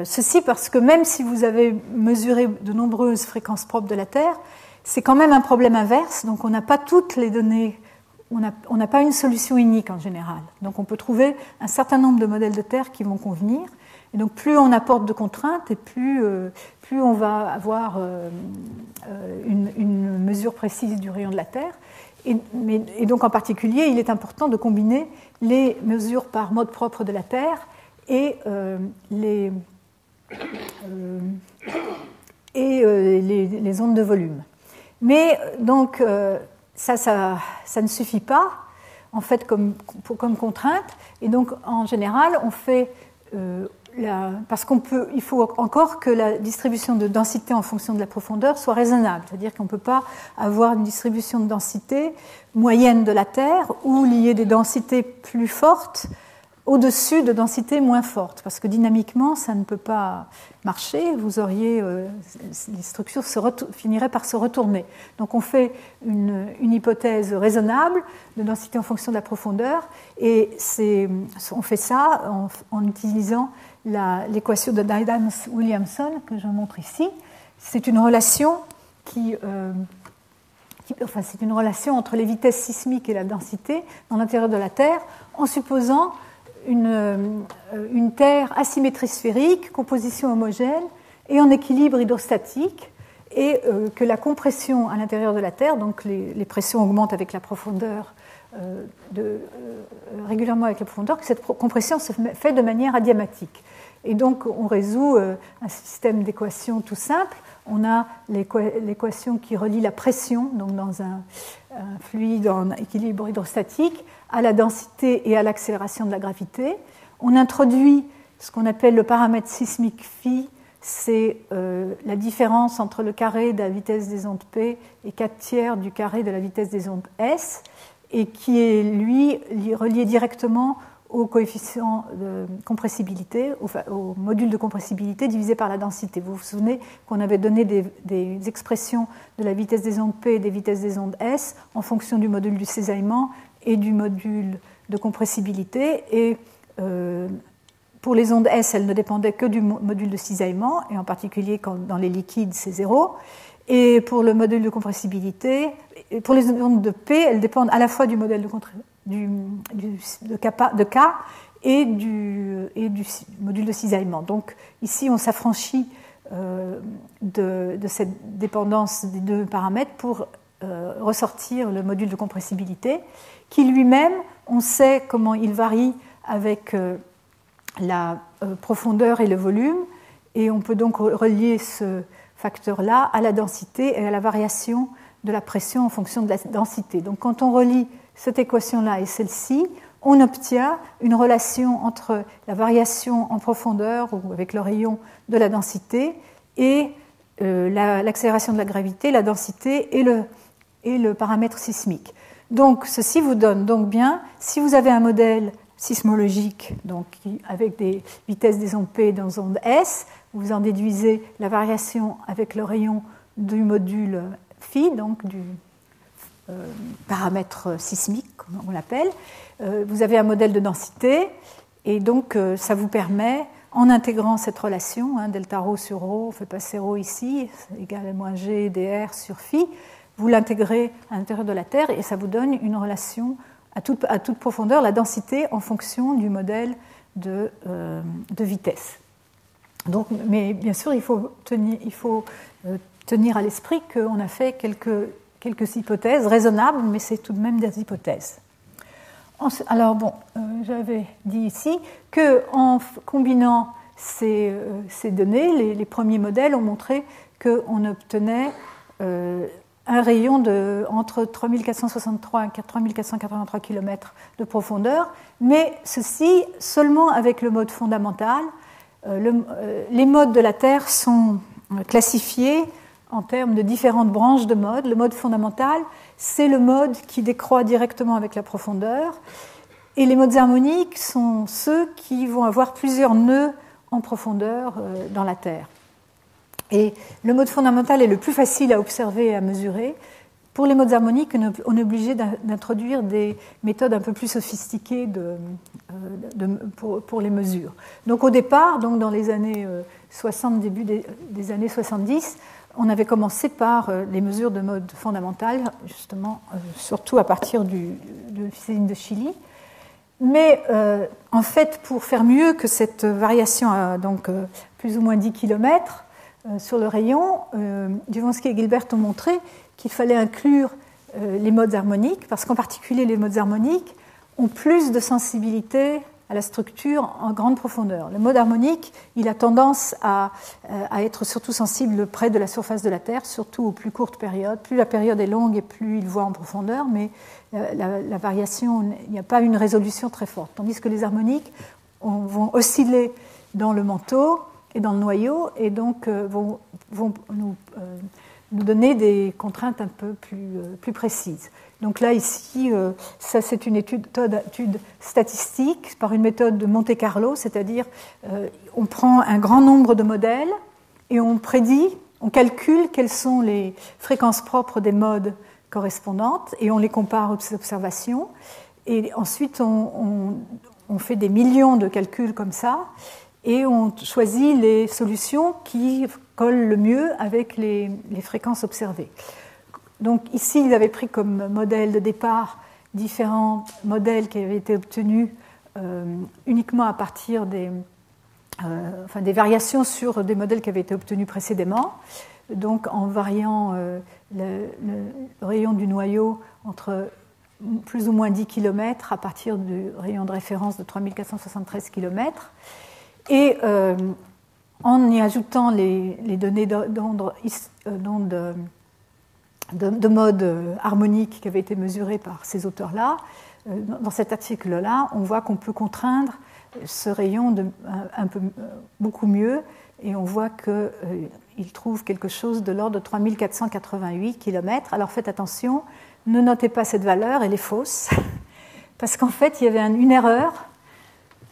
Ceci parce que même si vous avez mesuré de nombreuses fréquences propres de la Terre, c'est quand même un problème inverse, donc on n'a pas toutes les données, on n'a pas une solution unique en général. Donc on peut trouver un certain nombre de modèles de Terre qui vont convenir. Et donc plus on apporte de contraintes et plus on va avoir une mesure précise du rayon de la Terre. Et donc en particulier, il est important de combiner les mesures par mode propre de la Terre et les ondes de volume. Mais donc ça ne suffit pas en fait comme contrainte. Et donc en général, parce il faut encore que la distribution de densité en fonction de la profondeur soit raisonnable, c'est-à-dire qu'on ne peut pas avoir une distribution de densité moyenne de la Terre où il y ait des densités plus fortes au-dessus de densités moins fortes, parce que dynamiquement, ça ne peut pas marcher, vous auriez, les structures finiraient par se retourner. Donc on fait une hypothèse raisonnable de densité en fonction de la profondeur, et on fait ça en utilisant l'équation de Adams-Williamson que je montre ici. C'est une relation c'est une relation entre les vitesses sismiques et la densité dans l'intérieur de la Terre, en supposant une Terre asymétrie sphérique, composition homogène et en équilibre hydrostatique, et que la compression à l'intérieur de la Terre, donc les pressions augmentent avec la profondeur, régulièrement avec la profondeur, que cette compression se fait de manière adiabatique. Et donc on résout un système d'équations tout simple. On a l'équation qui relie la pression, donc dans un fluide en équilibre hydrostatique, à la densité et à l'accélération de la gravité. On introduit ce qu'on appelle le paramètre sismique phi, c'est la différence entre le carré de la vitesse des ondes P et 4/3 du carré de la vitesse des ondes S, et qui est, lui, relié directement au coefficient de compressibilité, au module de compressibilité divisé par la densité. Vous vous souvenez qu'on avait donné des expressions de la vitesse des ondes P et des vitesses des ondes S en fonction du module du cisaillement et du module de compressibilité. Et pour les ondes S, elles ne dépendaient que du module de cisaillement, et en particulier quand dans les liquides, c'est 0. Et pour le module de compressibilité, et pour les ondes de P, elles dépendent à la fois du modèle de K et du module de cisaillement. Donc ici, on s'affranchit de cette dépendance des deux paramètres pour ressortir le module de compressibilité, qui lui-même, on sait comment il varie avec la profondeur et le volume, et on peut donc relier ce facteur-là à la densité et à la variation de la pression en fonction de la densité. Donc quand on relie cette équation-là et celle-ci, on obtient une relation entre la variation en profondeur ou avec le rayon de la densité et l'accélération de la gravité, la densité et le paramètre sismique. Donc ceci vous donne donc bien, si vous avez un modèle sismologique donc, avec des vitesses des ondes P dans ondes S, vous en déduisez la variation avec le rayon du module phi, donc du paramètre sismique, comme on l'appelle. Vous avez un modèle de densité, et donc ça vous permet, en intégrant cette relation, delta rho sur rho, on ne fait passer rho ici, c'est égal à moins g dr sur phi, vous l'intégrez à l'intérieur de la Terre, et ça vous donne une relation à toute profondeur, la densité en fonction du modèle de vitesse. Donc, mais bien sûr, il faut tenir à l'esprit qu'on a fait quelques hypothèses raisonnables, mais c'est tout de même des hypothèses. Alors bon, j'avais dit ici qu'en combinant ces données, les premiers modèles ont montré qu'on obtenait un rayon entre 3463 et 3483 km de profondeur, mais ceci seulement avec le mode fondamental. Les modes de la Terre sont classifiés en termes de différentes branches de modes. Le mode fondamental, c'est le mode qui décroît directement avec la profondeur, et les modes harmoniques sont ceux qui vont avoir plusieurs nœuds en profondeur dans la Terre. Et le mode fondamental est le plus facile à observer et à mesurer. Pour les modes harmoniques, on est obligé d'introduire des méthodes un peu plus sophistiquées pour les mesures. Donc au départ, donc dans les années 60, début des années 70, on avait commencé par les mesures de mode fondamental, justement, surtout à partir de l'épicénie de Chili. Mais en fait, pour faire mieux que cette variation à donc, plus ou moins 10 km sur le rayon, Duvonsky et Gilbert ont montré qu'il fallait inclure les modes harmoniques, parce qu'en particulier les modes harmoniques ont plus de sensibilité à la structure en grande profondeur. Le mode harmonique, il a tendance à être surtout sensible près de la surface de la Terre, surtout aux plus courtes périodes. Plus la période est longue et plus il voit en profondeur, mais la variation, il n'y a pas une résolution très forte. Tandis que les harmoniques vont osciller dans le manteau et dans le noyau, et donc vont nous donner des contraintes un peu plus précises. Donc là, ici, ça c'est une étude statistique par une méthode de Monte Carlo, c'est-à-dire on prend un grand nombre de modèles et on prédit, on calcule quelles sont les fréquences propres des modes correspondantes et on les compare aux observations. Et ensuite, on fait des millions de calculs comme ça et on choisit les solutions qui collent le mieux avec les fréquences observées. Donc ici, ils avaient pris comme modèle de départ différents modèles qui avaient été obtenus uniquement à partir des variations sur des modèles qui avaient été obtenus précédemment, donc en variant le rayon du noyau entre plus ou moins 10 km à partir du rayon de référence de 3473 km, et en y ajoutant les données d'onde de mode harmonique qui avaient été mesurées par ces auteurs-là, dans cet article-là, on voit qu'on peut contraindre ce rayon beaucoup mieux, et on voit qu'il trouve quelque chose de l'ordre de 3488 km. Alors faites attention, ne notez pas cette valeur, elle est fausse, parce qu'en fait, il y avait une erreur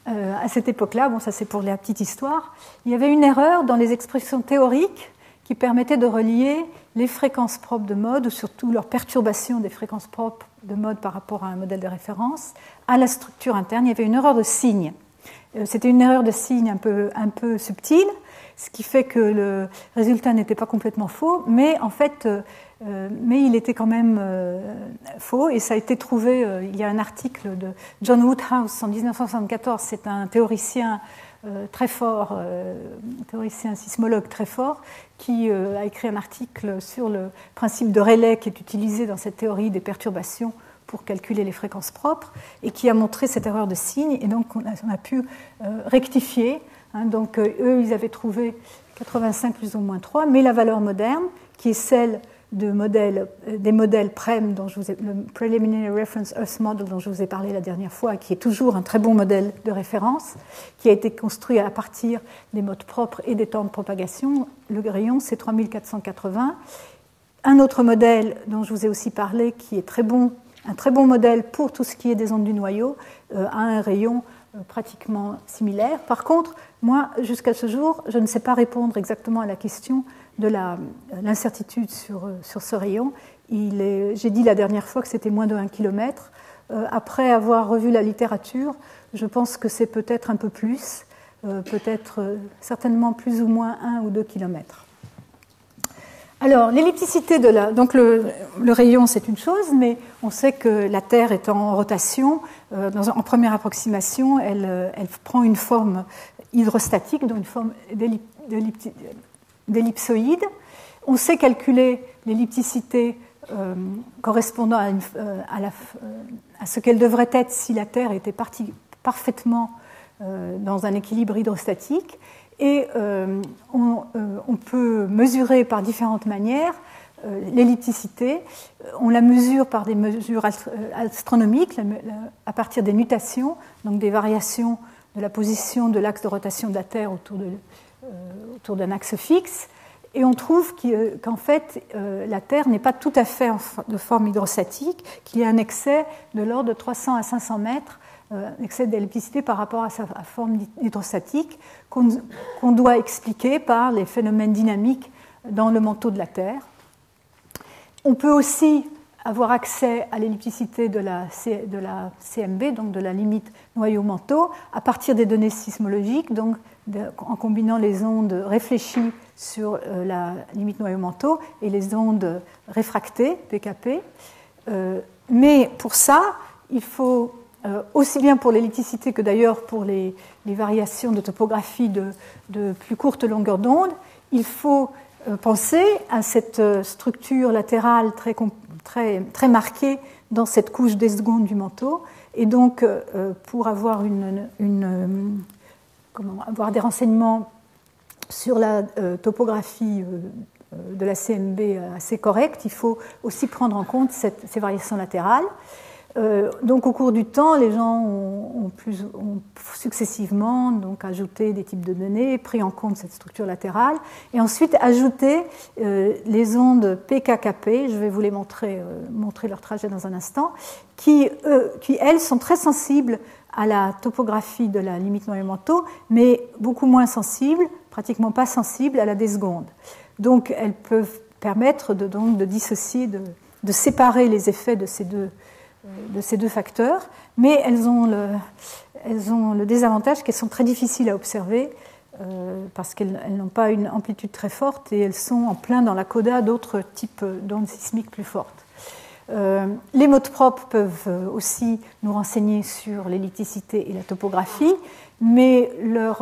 à cette époque-là, bon ça c'est pour la petite histoire, il y avait une erreur dans les expressions théoriques qui permettaient de relier les fréquences propres de mode, ou surtout leur perturbation des fréquences propres de mode par rapport à un modèle de référence, à la structure interne. Il y avait une erreur de signe. C'était une erreur de signe un peu subtile, ce qui fait que le résultat n'était pas complètement faux, mais en fait, il était quand même faux, et ça a été trouvé. Il y a un article de John Woodhouse en 1974, c'est un théoricien très fort, théoricien sismologue très fort, qui a écrit un article sur le principe de Rayleigh qui est utilisé dans cette théorie des perturbations pour calculer les fréquences propres, et qui a montré cette erreur de signe, et donc on a pu rectifier. Donc eux, ils avaient trouvé 85 plus ou moins 3, mais la valeur moderne, qui est celle des modèles PREM, le Preliminary Reference Earth Model, dont je vous ai parlé la dernière fois, qui est toujours un très bon modèle de référence, qui a été construit à partir des modes propres et des temps de propagation. Le rayon, c'est 3480. Un autre modèle dont je vous ai aussi parlé, qui est un très bon modèle pour tout ce qui est des ondes du noyau, a un rayon pratiquement similaire. Par contre, moi, jusqu'à ce jour, je ne sais pas répondre exactement à la question de l'incertitude sur ce rayon. J'ai dit la dernière fois que c'était moins de 1 km. Après avoir revu la littérature, je pense que c'est peut-être un peu plus, certainement plus ou moins 1 ou 2 km. Alors, l'ellipticité donc le rayon, c'est une chose, mais on sait que la Terre est en rotation. En première approximation, elle prend une forme hydrostatique, donc une forme d'ellipsoïde. On sait calculer l'ellipticité correspondant à ce qu'elle devrait être si la Terre était parfaitement dans un équilibre hydrostatique. Et on peut mesurer par différentes manières l'ellipticité. On la mesure par des mesures astronomiques, à partir des nutations, donc des variations de la position de l'axe de rotation de la Terre autour d'un axe fixe. Et on trouve qu'en fait, la Terre n'est pas tout à fait de forme hydrostatique, qu'il y a un excès de l'ordre de 300 à 500 mètres, un excès d'ellipticité par rapport à sa forme hydrostatique, qu'on doit expliquer par les phénomènes dynamiques dans le manteau de la Terre. On peut aussi avoir accès à l'ellipticité de la CMB, donc de la limite noyau-manteau, à partir des données sismologiques, donc en combinant les ondes réfléchies sur la limite noyau-manteau et les ondes réfractées, PKP. Mais pour ça, il faut, aussi bien pour l'ellipticité que d'ailleurs pour les variations de topographie de plus courte longueur d'onde, il faut penser à cette structure latérale très marquée dans cette couche des secondes du manteau. Et donc, pour avoir avoir des renseignements sur la topographie de la CMB assez correcte, il faut aussi prendre en compte ces variations latérales. Donc au cours du temps, les gens ont successivement donc, ajouté des types de données, pris en compte cette structure latérale, et ensuite ajouté les ondes PKKP, je vais vous les montrer leur trajet dans un instant, qui elles, sont très sensibles à la topographie de la limite noyau-manteau, mais beaucoup moins sensibles, pratiquement pas sensibles à la désgonde. Donc elles peuvent permettre de dissocier, de séparer les effets de ces deux facteurs, mais elles ont le désavantage qu'elles sont très difficiles à observer parce qu'elles n'ont pas une amplitude très forte et elles sont en plein dans la coda d'autres types d'ondes sismiques plus fortes. Les modes propres peuvent aussi nous renseigner sur l'ellipticité et la topographie, mais leur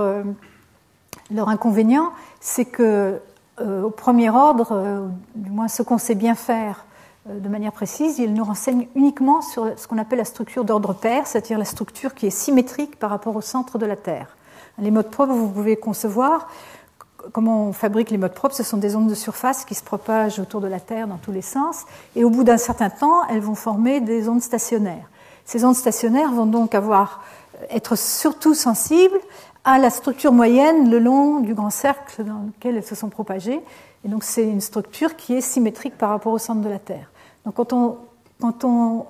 inconvénient, c'est que au premier ordre, du moins ce qu'on sait bien faire de manière précise, il nous renseigne uniquement sur ce qu'on appelle la structure d'ordre pair, c'est-à-dire la structure qui est symétrique par rapport au centre de la Terre. Les modes propres, vous pouvez concevoir comment on fabrique les modes propres. Ce sont des ondes de surface qui se propagent autour de la Terre dans tous les sens, et au bout d'un certain temps, elles vont former des ondes stationnaires. Ces ondes stationnaires vont donc être surtout sensibles à la structure moyenne le long du grand cercle dans lequel elles se sont propagées. Et donc c'est une structure qui est symétrique par rapport au centre de la Terre. Donc quand on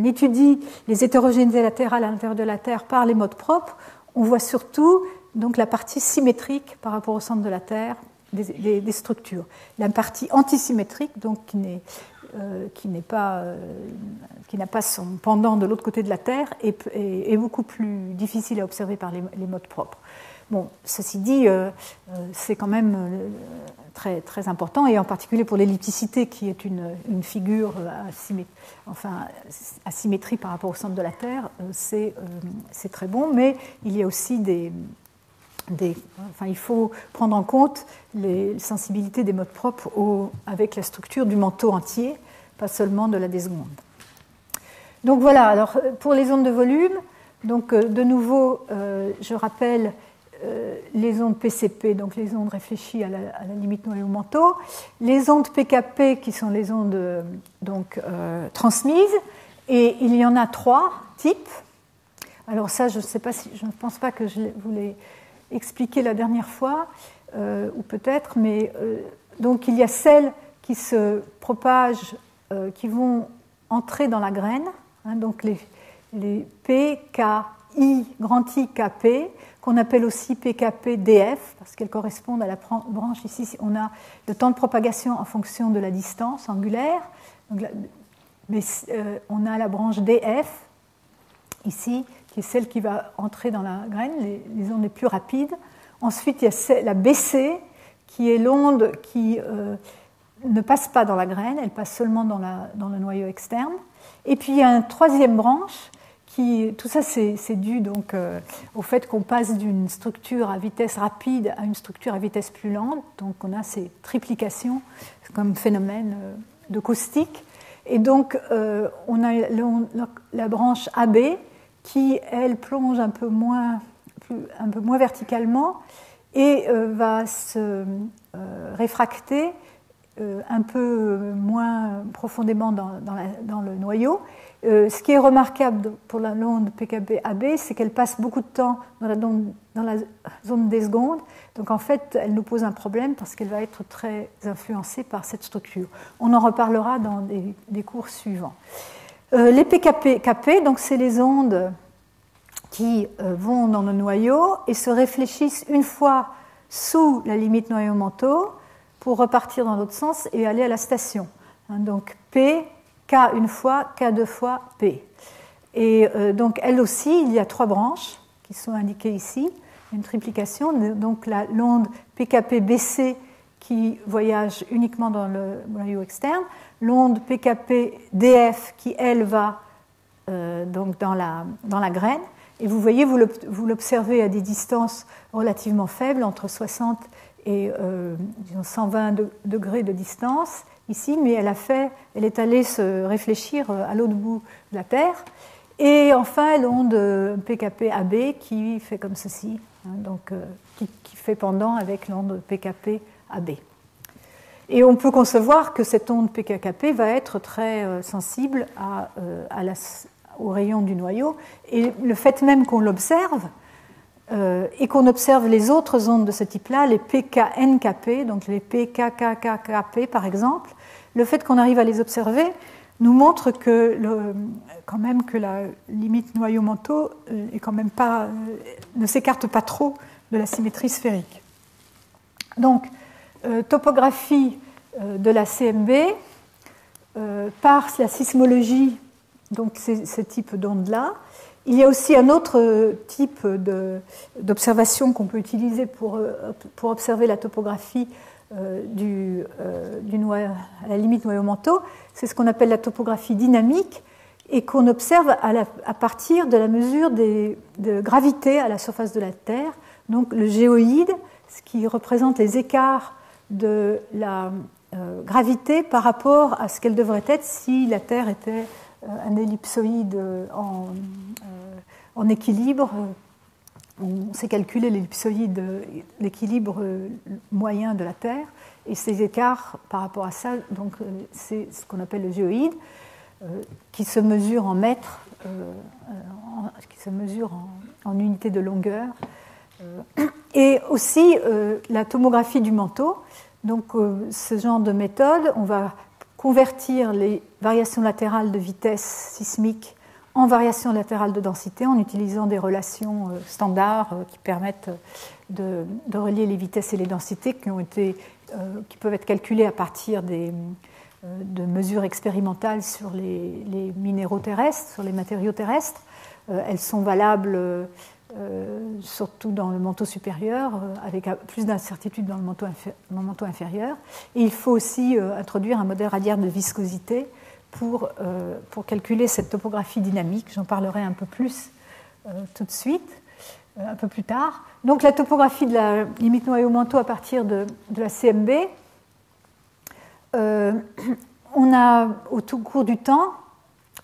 étudie les hétérogénéités latérales à l'intérieur de la Terre par les modes propres, on voit surtout donc, la partie symétrique par rapport au centre de la Terre des structures. La partie antisymétrique, donc qui n'a pas son pendant de l'autre côté de la Terre, est beaucoup plus difficile à observer par les modes propres. Bon, ceci dit, c'est quand même très, très important, et en particulier pour l'ellipticité, qui est une figure asymétrie par rapport au centre de la Terre, c'est très bon, mais il y a aussi il faut prendre en compte les sensibilités des modes propres avec la structure du manteau entier, pas seulement de la désgonde. Donc voilà, alors pour les ondes de volume, donc de nouveau, je rappelle les ondes PCP, donc les ondes réfléchies à la limite noyau-manteau, les ondes PKP qui sont les ondes transmises, et il y en a 3 types. Alors ça, je ne pense pas que je vous l'ai expliqué la dernière fois, ou peut-être, mais donc il y a celles qui se propagent, qui vont entrer dans la graine, hein, donc les P, K, I, grand I, KP, qu'on appelle aussi PKP-DF, parce qu'elles correspondent à la branche. Ici, on a le temps de propagation en fonction de la distance angulaire. Donc, on a la branche DF, ici, qui est celle qui va entrer dans la graine, les ondes les plus rapides. Ensuite, il y a la BC, qui est l'onde qui ne passe pas dans la graine, elle passe seulement dans le noyau externe. Et puis, il y a une troisième branche, tout ça, c'est dû donc, au fait qu'on passe d'une structure à vitesse rapide à une structure à vitesse plus lente. Donc, on a ces triplications comme phénomène de caustique. Et donc, on a la branche AB qui, elle, plonge un peu moins verticalement et va se réfracter un peu moins profondément dans le noyau. Ce qui est remarquable pour l'onde PKB-AB, c'est qu'elle passe beaucoup de temps dans la zone des secondes. Donc en fait, elle nous pose un problème parce qu'elle va être très influencée par cette structure. On en reparlera dans des cours suivants. Les PKP-KP, donc c'est les ondes qui vont dans le noyau et se réfléchissent une fois sous la limite noyau-manteau pour repartir dans l'autre sens et aller à la station. Donc P, K une fois, K deux fois, P. Et donc, elle aussi, il y a 3 branches qui sont indiquées ici, une triplication. Donc, l'onde PKP-BC qui voyage uniquement dans le noyau externe, l'onde PKP-DF qui, elle, va donc dans la graine. Et vous voyez, vous l'observez à des distances relativement faibles, entre 60 et disons 120 degrés de distance. Ici, mais elle est allée se réfléchir à l'autre bout de la Terre. Et enfin, l'onde PKP-AB qui fait comme ceci, hein, donc, qui fait pendant avec l'onde PKP-AB. Et on peut concevoir que cette onde PKKP va être très sensible au rayon du noyau. Et le fait même qu'on l'observe, et qu'on observe les autres ondes de ce type-là, les PKNKP, donc les PKKKP par exemple, le fait qu'on arrive à les observer nous montre que, quand même que la limite noyau-manteau est quand même pas, ne s'écarte pas trop de la symétrie sphérique. Donc, topographie de la CMB par la sismologie, donc ce type d'ondes-là. Il y a aussi un autre type d'observation qu'on peut utiliser pour observer la topographie à la limite noyau-manteau. C'est ce qu'on appelle la topographie dynamique et qu'on observe à partir de la mesure de gravité à la surface de la Terre. Donc le géoïde, ce qui représente les écarts de la gravité par rapport à ce qu'elle devrait être si la Terre était un ellipsoïde en équilibre. On sait calculer l'équilibre moyen de la Terre, et ces écarts par rapport à ça, donc c'est ce qu'on appelle le géoïde, qui se mesure en mètres, qui se mesure en unités de longueur, et aussi la tomographie du manteau. Donc ce genre de méthode, on va convertir les variations latérales de vitesse sismique en variations latérales de densité en utilisant des relations standards qui permettent de relier les vitesses et les densités qui peuvent être calculées à partir de mesures expérimentales sur les minéraux terrestres, sur les matériaux terrestres. Elles sont valables surtout dans le manteau supérieur, avec plus d'incertitude dans le manteau inférieur. Et il faut aussi introduire un modèle radiaire de viscosité pour calculer cette topographie dynamique. J'en parlerai un peu plus tout de suite, un peu plus tard. Donc la topographie de la limite noyau-manteau à partir de la CMB, on a au tout cours du temps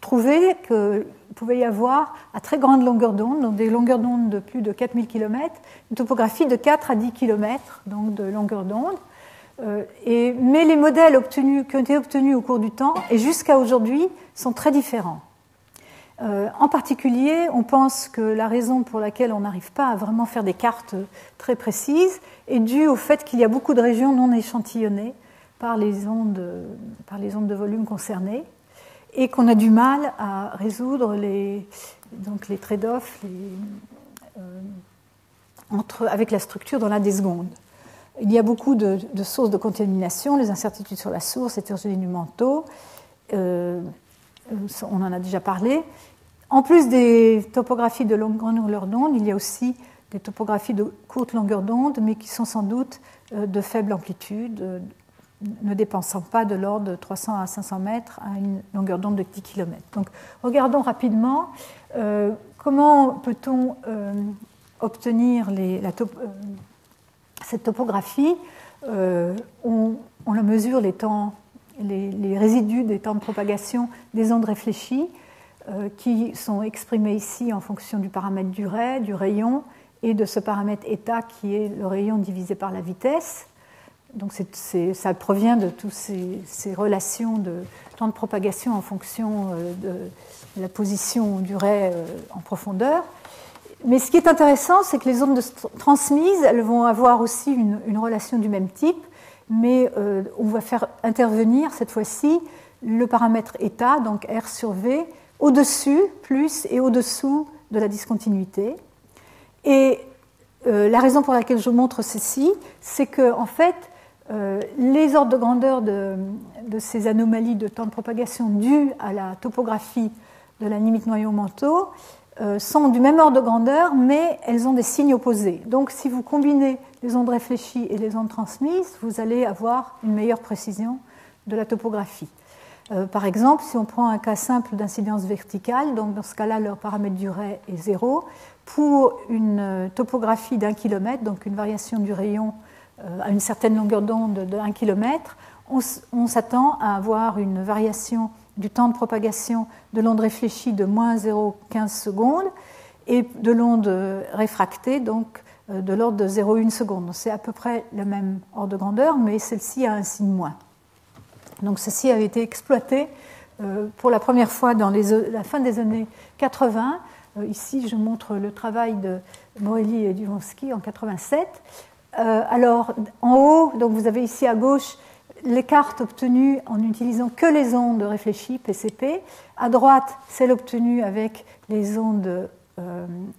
trouvé qu'il pouvait y avoir à très grande longueur d'onde, donc des longueurs d'onde de plus de 4000 km, une topographie de 4 à 10 km donc de longueur d'onde. Mais les modèles qui ont été obtenus au cours du temps et jusqu'à aujourd'hui sont très différents. En particulier, on pense que la raison pour laquelle on n'arrive pas à vraiment faire des cartes très précises est due au fait qu'il y a beaucoup de régions non échantillonnées par les ondes de volume concernées et qu'on a du mal à résoudre les trade-offs avec la structure dans la des secondes. Il y a beaucoup de sources de contamination, les incertitudes sur la source, l'hétérogénéité du manteau, on en a déjà parlé. En plus des topographies de longue longueur d'onde, il y a aussi des topographies de courte longueur d'onde, mais qui sont sans doute de faible amplitude, ne dépensant pas de l'ordre de 300 à 500 mètres à une longueur d'onde de 10 km. Donc, regardons rapidement comment peut-on obtenir cette topographie. On la mesure les résidus des temps de propagation des ondes réfléchies qui sont exprimés ici en fonction du paramètre du rayon et de ce paramètre état qui est le rayon divisé par la vitesse. Donc ça provient de toutes ces relations de temps de propagation en fonction de la position du ray en profondeur. Mais ce qui est intéressant, c'est que les ondes transmises, elles vont avoir aussi une relation du même type, mais on va faire intervenir cette fois-ci le paramètre état, donc R sur V, au-dessus, plus et au-dessous de la discontinuité. Et la raison pour laquelle je montre ceci, c'est que en fait, les ordres de grandeur de ces anomalies de temps de propagation dues à la topographie de la limite noyau-manteau sont du même ordre de grandeur, mais elles ont des signes opposés. Donc, si vous combinez les ondes réfléchies et les ondes transmises, vous allez avoir une meilleure précision de la topographie. Par exemple, si on prend un cas simple d'incidence verticale, donc dans ce cas-là, leur paramètre du ray est 0, pour une topographie d'1 km, donc une variation du rayon à une certaine longueur d'onde de 1 km, on s'attend à avoir une variation du temps de propagation de l'onde réfléchie de moins 0,15 secondes et de l'onde réfractée, donc de l'ordre de 0,1 seconde. Donc, c'est à peu près le même ordre de grandeur, mais celle-ci a un signe moins. Donc ceci avait été exploité pour la première fois dans la fin des années 80. Ici, je montre le travail de Morelli et Duvonsky en 87. Alors, en haut, donc vous avez ici à gauche les cartes obtenues en utilisant que les ondes réfléchies, PCP. À droite, celle obtenue avec les ondes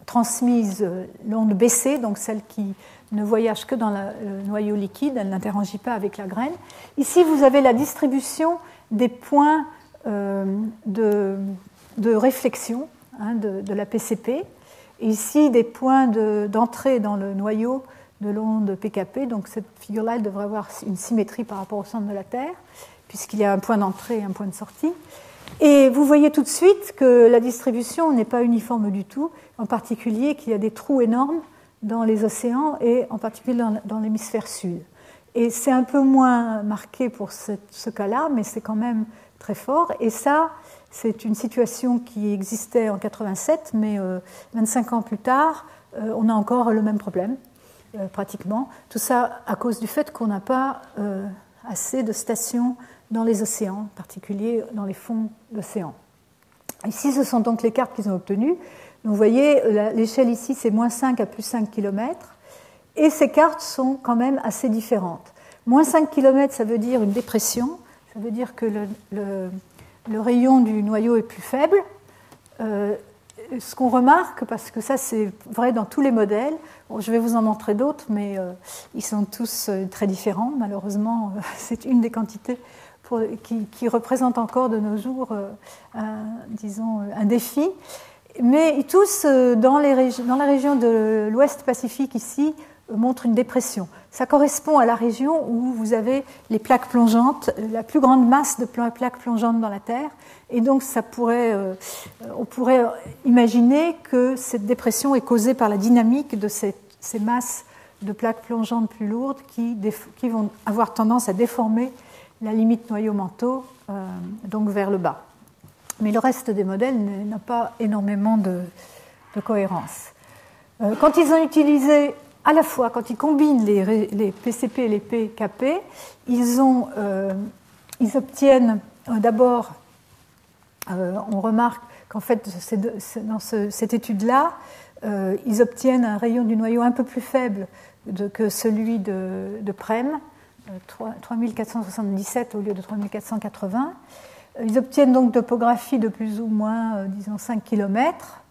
transmises, l'onde BC, donc celle qui ne voyage que dans le noyau liquide, elle n'interagit pas avec la graine. Ici, vous avez la distribution des points de réflexion de la PCP. Et ici, des points d'entrée dans le noyau de l'onde PKP. Donc cette figure-là, elle devrait avoir une symétrie par rapport au centre de la Terre, puisqu'il y a un point d'entrée et un point de sortie. Et vous voyez tout de suite que la distribution n'est pas uniforme du tout, en particulier qu'il y a des trous énormes dans les océans et en particulier dans l'hémisphère sud. Et c'est un peu moins marqué pour ce cas-là, mais c'est quand même très fort. Et ça, c'est une situation qui existait en 87, mais 25 ans plus tard, on a encore le même problème. Pratiquement. Tout ça à cause du fait qu'on n'a pas assez de stations dans les océans, en particulier dans les fonds d'océan. Ici, ce sont donc les cartes qu'ils ont obtenues. Donc, vous voyez, l'échelle ici, c'est moins 5 à plus 5 km. Et ces cartes sont quand même assez différentes. Moins 5 km, ça veut dire une dépression. Ça veut dire que le rayon du noyau est plus faible. Ce qu'on remarque, parce que ça c'est vrai dans tous les modèles, bon, je vais vous en montrer d'autres, mais ils sont tous très différents. Malheureusement, c'est une des quantités qui représente encore de nos jours, un défi. Mais tous, dans la région de l'Ouest Pacifique ici, montrent une dépression. Ça correspond à la région où vous avez les plaques plongeantes, la plus grande masse de plaques plongeantes dans la Terre. Et donc, on pourrait imaginer que cette dépression est causée par la dynamique de ces masses de plaques plongeantes plus lourdes qui vont avoir tendance à déformer la limite noyau-manteau, donc vers le bas. Mais le reste des modèles n'a pas énormément de cohérence. Quand ils ont utilisé, à la fois, quand ils combinent les PCP et les PKP, ils obtiennent d'abord, on remarque qu'en fait, dans cette étude-là, ils obtiennent un rayon du noyau un peu plus faible que celui de Prem, 3477 au lieu de 3480. Ils obtiennent donc topographie de plus ou moins, disons, 5 km.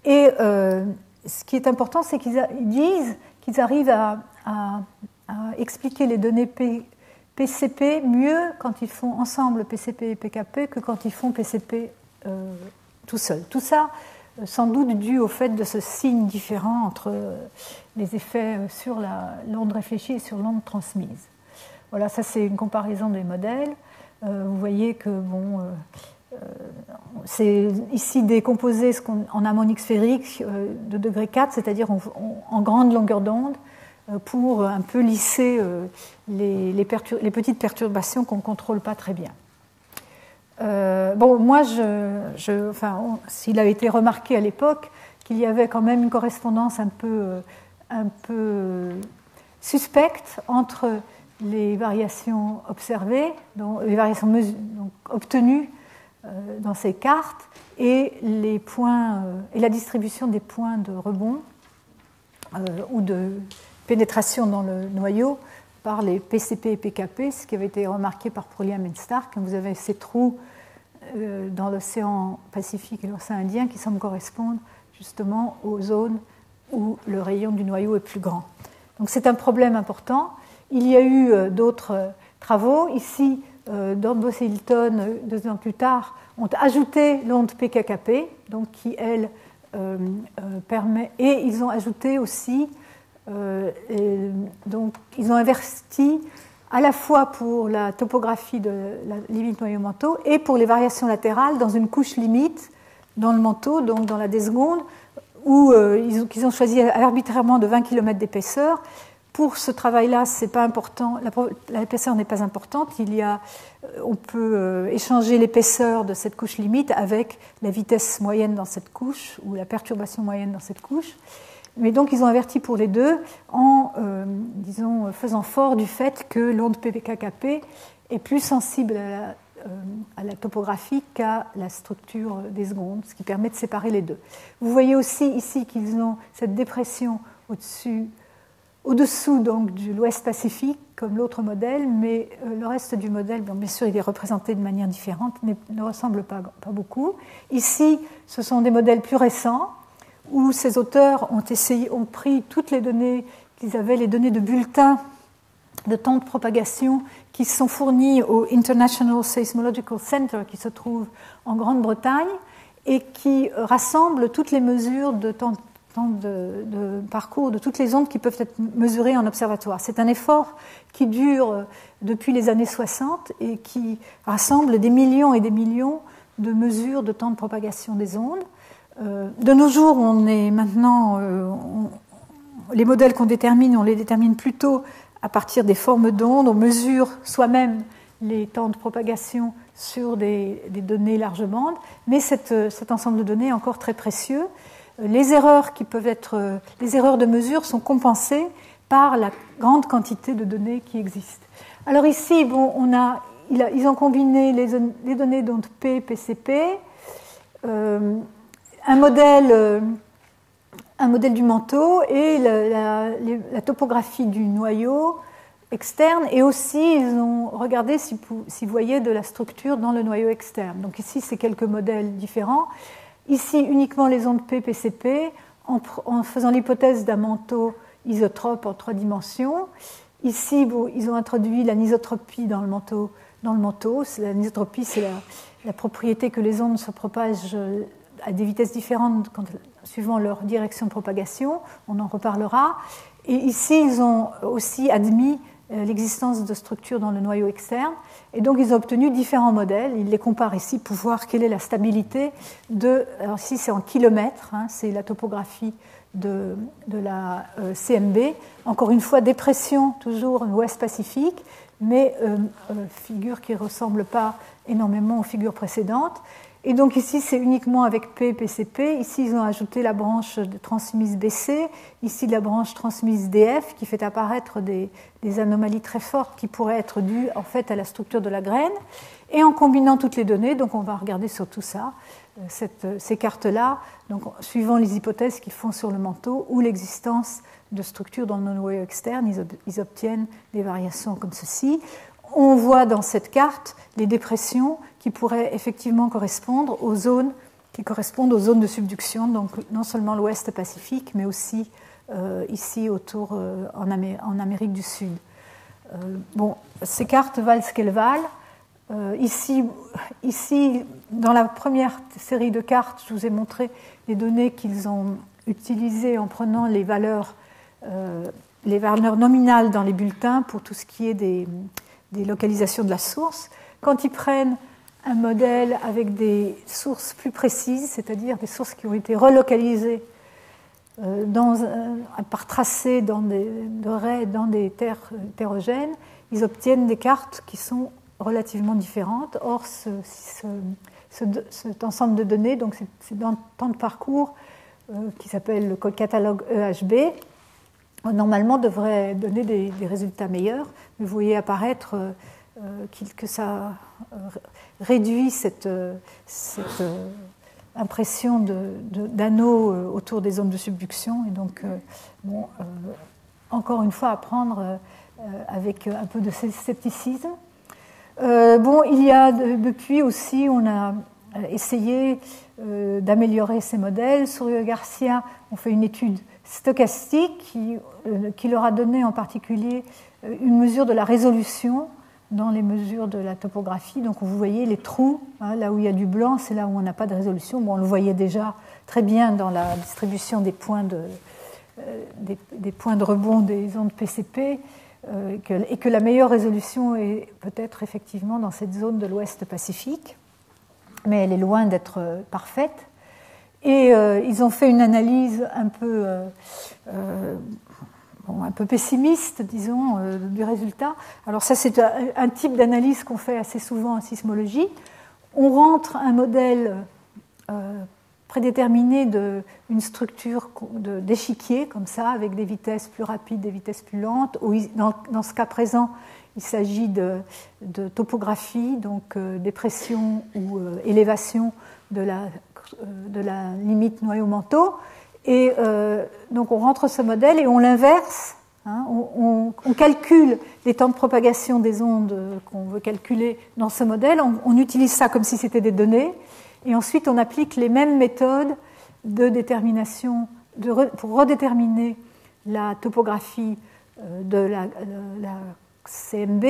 Et ce qui est important, c'est qu'ils disent qu'ils arrivent à expliquer les données PCP mieux quand ils font ensemble PCP et PKP que quand ils font PCP tout seul. Tout ça, sans doute dû au fait de ce signe différent entre les effets sur l'onde réfléchie et sur l'onde transmise. Voilà, ça c'est une comparaison des modèles. Vous voyez que c'est ici des composés en harmonique sphérique de degré 4, c'est-à-dire en grande longueur d'onde, pour un peu lisser les petites perturbations qu'on ne contrôle pas très bien. Moi, s'il a été remarqué à l'époque qu'il y avait quand même une correspondance un peu suspecte entre les variations observées, les variations obtenues dans ces cartes et les points et la distribution des points de rebond ou de pénétration dans le noyau par les PCP et PKP, ce qui avait été remarqué par Proliam et Stark. Vous avez ces trous dans l'océan Pacifique et l'océan Indien qui semblent correspondre justement aux zones où le rayon du noyau est plus grand. Donc c'est un problème important. Il y a eu d'autres travaux. Ici, Dorbos et Hilton, 2 ans plus tard, ont ajouté l'onde PKKP, donc qui, elle, permet... Et ils ont ajouté aussi... donc, ils ont inverti à la fois pour la topographie de la limite noyau-manteau et pour les variations latérales dans une couche limite dans le manteau, donc dans la déseconde, où ils ont choisi arbitrairement de 20 km d'épaisseur. Pour ce travail-là, c'est pas important. L'épaisseur n'est pas importante. On peut échanger l'épaisseur de cette couche limite avec la vitesse moyenne dans cette couche ou la perturbation moyenne dans cette couche. Mais donc, ils ont averti pour les deux en, faisant fort du fait que l'onde PKKP est plus sensible à la topographie qu'à la structure des secondes, ce qui permet de séparer les deux. Vous voyez aussi ici qu'ils ont cette dépression au-dessous donc, de l'Ouest Pacifique, comme l'autre modèle, mais le reste du modèle, bien sûr, il est représenté de manière différente, mais ne ressemble pas beaucoup. Ici, ce sont des modèles plus récents, où ces auteurs ont pris toutes les données qu'ils avaient, les données de bulletins de temps de propagation qui sont fournis au International Seismological Center qui se trouve en Grande-Bretagne et qui rassemble toutes les mesures de temps de parcours de toutes les ondes qui peuvent être mesurées en observatoire. C'est un effort qui dure depuis les années 60 et qui rassemble des millions et des millions de mesures de temps de propagation des ondes. De nos jours, on est maintenant, les modèles qu'on détermine, on les détermine plutôt à partir des formes d'ondes, on mesure soi-même les temps de propagation sur des données large bande, mais cet ensemble de données est encore très précieux. Les erreurs de mesure sont compensées par la grande quantité de données qui existent. Alors ici, ils ont combiné les données d'ondes P, PCP, un modèle du manteau et la topographie du noyau externe, et aussi ils ont regardé si vous voyez de la structure dans le noyau externe. Donc ici, c'est quelques modèles différents. Ici, uniquement les ondes P, PCP, en faisant l'hypothèse d'un manteau isotrope en 3 dimensions. Ici, ils ont introduit l'anisotropie dans le manteau. L'anisotropie, c'est la propriété que les ondes se propagent à des vitesses différentes suivant leur direction de propagation. On en reparlera. Et ici, ils ont aussi admis l'existence de structures dans le noyau externe. Et donc, ils ont obtenu différents modèles. Ils les comparent ici pour voir quelle est la stabilité alors ici, c'est en kilomètres, c'est la topographie de la CMB. Encore une fois, dépression toujours ouest Pacifique, mais figure qui ne ressemble pas énormément aux figures précédentes. Et donc ici, c'est uniquement avec P, PCP. Ici, ils ont ajouté la branche de transmise BC. Ici, la branche transmise DF, qui fait apparaître des anomalies très fortes qui pourraient être dues en fait à la structure de la graine. Et en combinant toutes les données, donc on va regarder sur tout ça, ces cartes-là, donc suivant les hypothèses qu'ils font sur le manteau ou l'existence de structures dans le noyau externe, ils obtiennent des variations comme ceci. On voit dans cette carte les dépressions qui pourraient effectivement correspondre aux zones qui correspondent aux zones de subduction, donc non seulement l'Ouest Pacifique, mais aussi ici autour en Amérique du Sud. Ces cartes valent ce qu'elles valent. Ici, dans la première série de cartes, je vous ai montré les données qu'ils ont utilisées en prenant les valeurs nominales dans les bulletins pour tout ce qui est des localisations de la source. Quand ils prennent un modèle avec des sources plus précises, c'est-à-dire des sources qui ont été relocalisées par tracé dans des terres hétérogènes, ils obtiennent des cartes qui sont relativement différentes. Or, cet ensemble de données, donc c'est dans le temps de parcours qui s'appelle le catalogue EHB, normalement devrait donner des résultats meilleurs, mais vous voyez apparaître que ça réduit cette impression d'anneaux autour des zones de subduction. Et donc, encore une fois, à prendre avec un peu de scepticisme. Il y a depuis aussi, on a essayé d'améliorer ces modèles. Souriau-Garcia ont fait une étude stochastique qui leur a donné en particulier une mesure de la résolution dans les mesures de la topographie. Donc vous voyez les trous, là où il y a du blanc, c'est là où on n'a pas de résolution. On le voyait déjà très bien dans la distribution des points de rebond des ondes PCP, et que la meilleure résolution est peut-être effectivement dans cette zone de l'Ouest Pacifique, mais elle est loin d'être parfaite. Et ils ont fait une analyse un peu pessimiste, disons, du résultat. Alors ça, c'est un type d'analyse qu'on fait assez souvent en sismologie. On rentre un modèle prédéterminée d'une structure d'échiquier, comme ça, avec des vitesses plus rapides, des vitesses plus lentes. Dans ce cas présent, il s'agit de topographie, donc dépression ou élévation de la limite noyau-manteau. Et donc on rentre ce modèle et on l'inverse. On calcule les temps de propagation des ondes qu'on veut calculer dans ce modèle. On utilise ça comme si c'était des données. Et ensuite, on applique les mêmes méthodes de détermination pour redéterminer la topographie de la CMB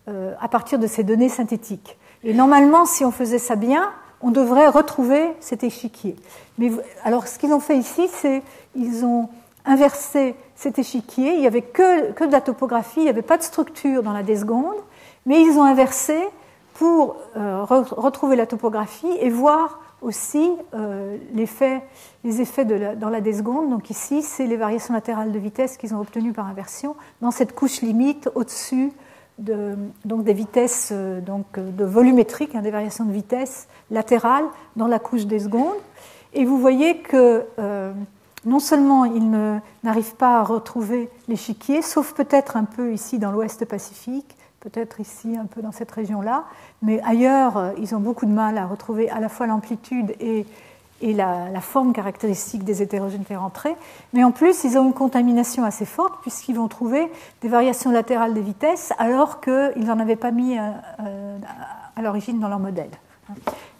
à partir de ces données synthétiques. Et normalement, si on faisait ça bien, on devrait retrouver cet échiquier. Mais alors, ce qu'ils ont fait ici, c'est qu'ils ont inversé cet échiquier. Il n'y avait que de la topographie, il n'y avait pas de structure dans la D-seconde, mais ils ont inversé pour retrouver la topographie et voir aussi les effets dans la D-seconde. Donc ici, c'est les variations latérales de vitesse qu'ils ont obtenues par inversion dans cette couche limite au-dessus donc des vitesses de volumétrique, des variations de vitesse latérales dans la couche D-seconde. Et vous voyez que non seulement ils n'arrivent pas à retrouver l'échiquier, sauf peut-être un peu ici dans l'ouest Pacifique, peut-être ici un peu dans cette région-là, mais ailleurs, ils ont beaucoup de mal à retrouver à la fois l'amplitude et la forme caractéristique des hétérogénéités rentrées. Mais en plus, ils ont une contamination assez forte puisqu'ils vont trouver des variations latérales des vitesses alors qu'ils n'en avaient pas mis à l'origine dans leur modèle.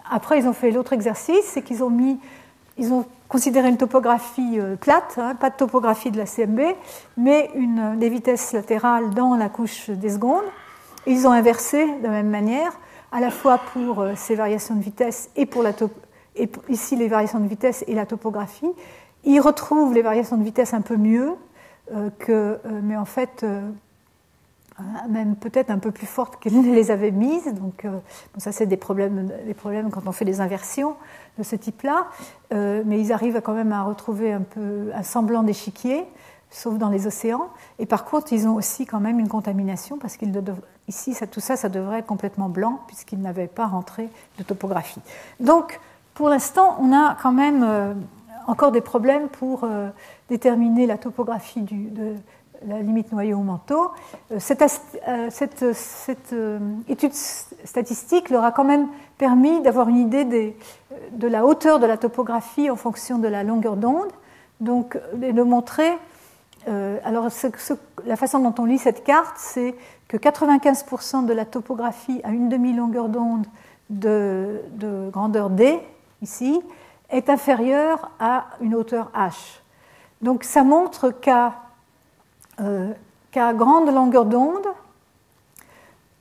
Après, ils ont fait l'autre exercice, c'est qu'ils ont considéré une topographie plate, pas de topographie de la CMB, mais des vitesses latérales dans la couche des secondes. Ils ont inversé de la même manière, à la fois pour ces variations de vitesse et pour ici les variations de vitesse et la topographie. Ils retrouvent les variations de vitesse un peu mieux, mais en fait même peut-être un peu plus fortes qu'ils ne les avaient mises. Donc ça c'est des problèmes quand on fait des inversions de ce type-là, mais ils arrivent quand même à retrouver un semblant d'échiquier, sauf dans les océans. Et par contre, ils ont aussi quand même une contamination, parce qu'ici, tout ça devrait être complètement blanc, puisqu'ils n'avaient pas rentré de topographie. Donc, pour l'instant, on a quand même encore des problèmes pour déterminer la topographie de la limite noyau-manteau. Cette étude statistique leur a quand même permis d'avoir une idée de la hauteur de la topographie en fonction de la longueur d'onde, donc de montrer. Alors, la façon dont on lit cette carte, c'est que 95% de la topographie à une demi-longueur d'onde de grandeur D, ici, est inférieure à une hauteur H. Donc, ça montre qu'à grande longueur d'onde,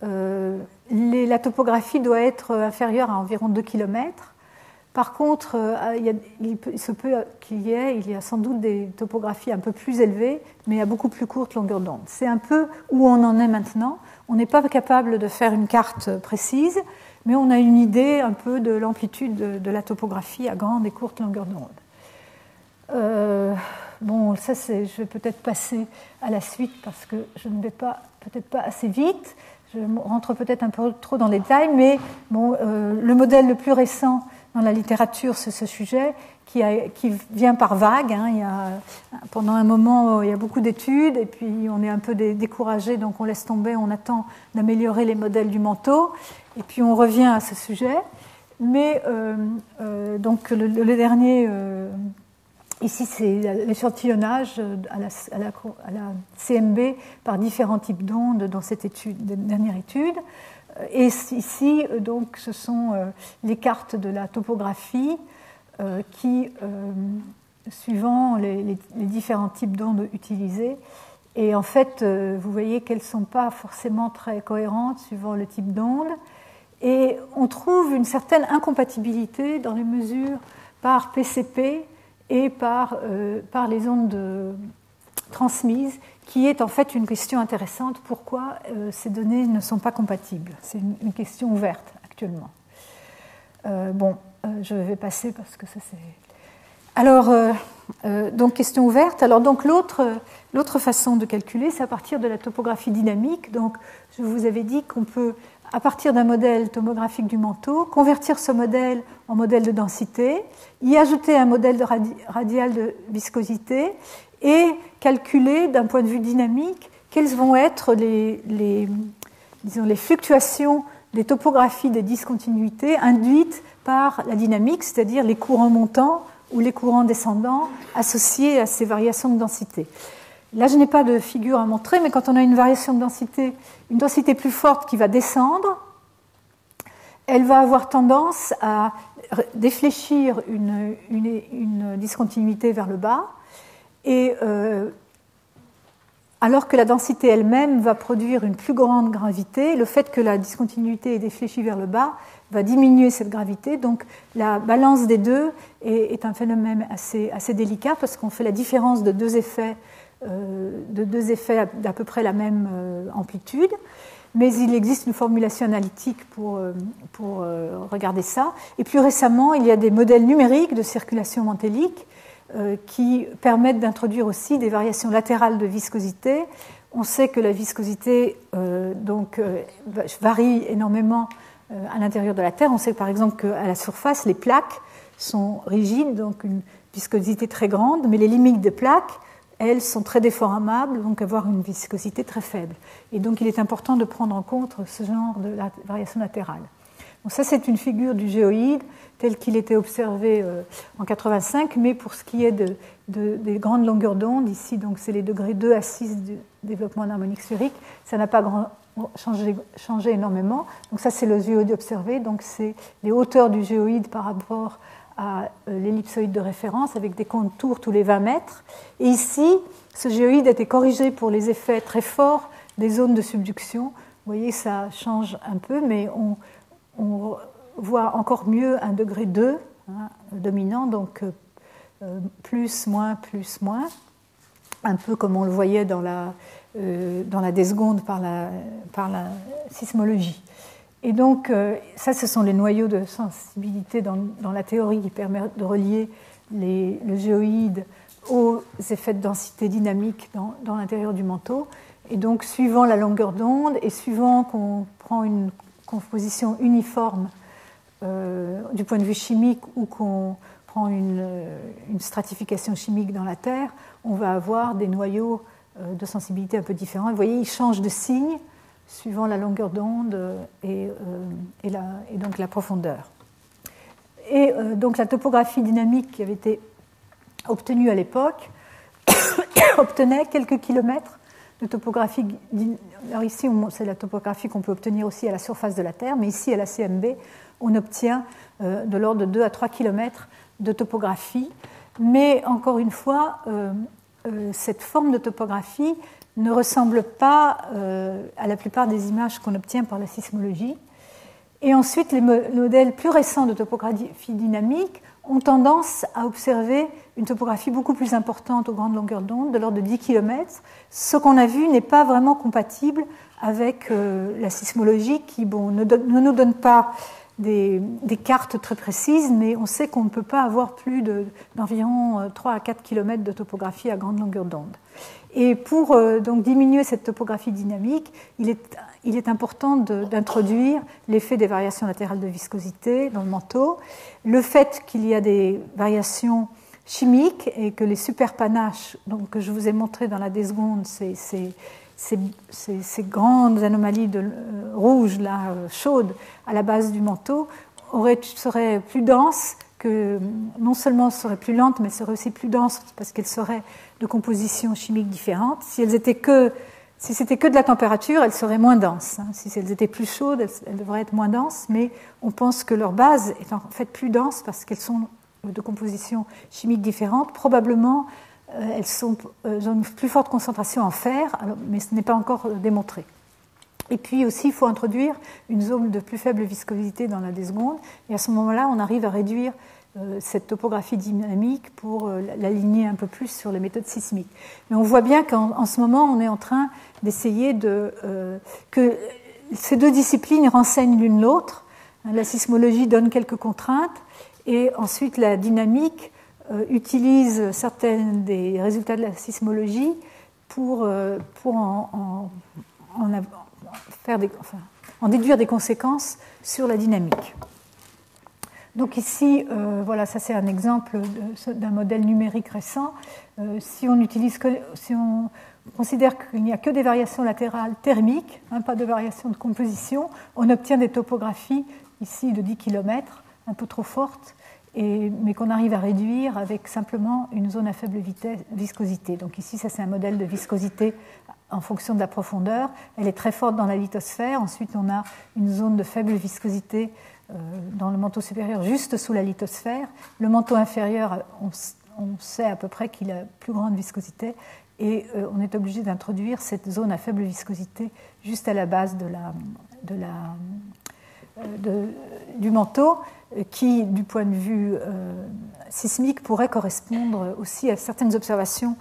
la topographie doit être inférieure à environ 2 km. Par contre, il se peut qu'il y a sans doute des topographies un peu plus élevées, mais à beaucoup plus courte longueur d'onde. C'est un peu où on en est maintenant. On n'est pas capable de faire une carte précise, mais on a une idée un peu de l'amplitude de la topographie à grande et courte longueur d'onde. Bon, ça, je vais peut-être passer à la suite parce que je ne vais peut-être pas assez vite. Je rentre peut-être un peu trop dans les détails, mais bon, le modèle le plus récent dans la littérature, c'est ce sujet qui vient par vagues. Pendant un moment, il y a beaucoup d'études et puis on est un peu découragé, donc on laisse tomber, on attend d'améliorer les modèles du manteau et puis on revient à ce sujet. Mais donc le dernier, ici c'est l'échantillonnage à la CMB par différents types d'ondes dans cette dernière étude. Et ici, donc, ce sont les cartes de la topographie qui, suivant les différents types d'ondes utilisés, et en fait, vous voyez qu'elles ne sont pas forcément très cohérentes suivant le type d'onde, et on trouve une certaine incompatibilité dans les mesures par PCP et par les ondes transmises, qui est en fait une question intéressante. Pourquoi ces données ne sont pas compatibles? C'est une question ouverte actuellement. Je vais passer parce que ça c'est... Alors, donc question ouverte. Alors donc l'autre façon de calculer, c'est à partir de la topographie dynamique. Donc je vous avais dit qu'on peut à partir d'un modèle tomographique du manteau, convertir ce modèle en modèle de densité, y ajouter un modèle de radial de viscosité et calculer d'un point de vue dynamique quelles vont être disons, les fluctuations des topographies des discontinuités induites par la dynamique, c'est-à-dire les courants montants ou les courants descendants associés à ces variations de densité. Là, je n'ai pas de figure à montrer, mais quand on a une variation de densité, une densité plus forte qui va descendre, elle va avoir tendance à défléchir une discontinuité vers le bas, et alors que la densité elle-même va produire une plus grande gravité, le fait que la discontinuité est défléchie vers le bas va diminuer cette gravité. Donc la balance des deux est un phénomène assez délicat parce qu'on fait la différence de deux effets d'à peu près la même amplitude. Mais il existe une formulation analytique pour regarder ça. Et plus récemment, il y a des modèles numériques de circulation mantélique qui permettent d'introduire aussi des variations latérales de viscosité. On sait que la viscosité varie énormément à l'intérieur de la Terre. On sait par exemple qu'à la surface, les plaques sont rigides, donc une viscosité très grande, mais les limites des plaques, elles, sont très déformables, donc avoir une viscosité très faible. Et donc il est important de prendre en compte ce genre de variation latérale. Donc ça, c'est une figure du géoïde tel qu'il était observé en 85, mais pour ce qui est des grandes longueurs d'onde, ici, donc c'est les degrés 2 à 6 du développement en harmonique sphérique, ça n'a pas changé énormément. Donc ça, c'est le géoïde observé, donc c'est les hauteurs du géoïde par rapport à l'ellipsoïde de référence avec des contours tous les 20 mètres. Et ici, ce géoïde a été corrigé pour les effets très forts des zones de subduction. Vous voyez, ça change un peu, mais on voit encore mieux un degré 2 dominant, donc plus, moins, un peu comme on le voyait dans la déseconde par la sismologie. Et donc, ça, ce sont les noyaux de sensibilité dans la théorie qui permettent de relier le géoïde aux effets de densité dynamique dans l'intérieur du manteau. Et donc, suivant la longueur d'onde et suivant qu'on prend une composition uniforme du point de vue chimique ou qu'on prend une stratification chimique dans la Terre, on va avoir des noyaux de sensibilité un peu différents. Vous voyez, ils changent de signe suivant la longueur d'onde et donc la profondeur. Et donc la topographie dynamique qui avait été obtenue à l'époque obtenait quelques kilomètres de topographie. Alors ici, c'est la topographie qu'on peut obtenir aussi à la surface de la Terre, mais ici, à la CMB, on obtient de l'ordre de 2 à 3 kilomètres de topographie. Mais encore une fois, cette forme de topographie ne ressemble pas à la plupart des images qu'on obtient par la sismologie. Et ensuite, les modèles plus récents de topographie dynamique ont tendance à observer une topographie beaucoup plus importante aux grandes longueurs d'onde, de l'ordre de 10 km. Ce qu'on a vu n'est pas vraiment compatible avec la sismologie qui ne nous donne pas des cartes très précises, mais on sait qu'on ne peut pas avoir plus d'environ 3 à 4 km de topographie à grande longueur d'onde. Et pour donc diminuer cette topographie dynamique, il est important d'introduire l'effet des variations latérales de viscosité dans le manteau, le fait qu'il y a des variations chimiques et que les superpanaches, donc, que je vous ai montré dans la déseconde, ces grandes anomalies rouges, là, chaudes, à la base du manteau, seraient plus denses, que non seulement seraient plus lentes, mais seraient aussi plus denses parce qu'elles seraient de composition chimique différente. Si c'était que de la température, elles seraient moins denses. Si elles étaient plus chaudes, elles devraient être moins denses, mais on pense que leur base est en fait plus dense parce qu'elles sont de composition chimique différente. Probablement, elles ont une plus forte concentration en fer, mais ce n'est pas encore démontré. Et puis aussi, il faut introduire une zone de plus faible viscosité dans la déseconde, et à ce moment-là, on arrive à réduire cette topographie dynamique pour l'aligner un peu plus sur les méthodes sismiques. Mais on voit bien qu'en ce moment, on est en train d'essayer que ces deux disciplines renseignent l'une l'autre. La sismologie donne quelques contraintes, et ensuite la dynamique utilise certains des résultats de la sismologie pour en déduire des conséquences sur la dynamique. Donc ici, voilà, ça c'est un exemple d'un modèle numérique récent. Si on considère qu'il n'y a que des variations latérales thermiques, pas de variations de composition, on obtient des topographies ici de 10 km, un peu trop fortes, mais qu'on arrive à réduire avec simplement une zone à faible viscosité. Donc ici, ça c'est un modèle de viscosité en fonction de la profondeur. Elle est très forte dans la lithosphère. Ensuite, on a une zone de faible viscosité dans le manteau supérieur, juste sous la lithosphère. Le manteau inférieur, on sait à peu près qu'il a plus grande viscosité, et on est obligé d'introduire cette zone à faible viscosité juste à la base du manteau, qui, du point de vue sismique, pourrait correspondre aussi à certaines observations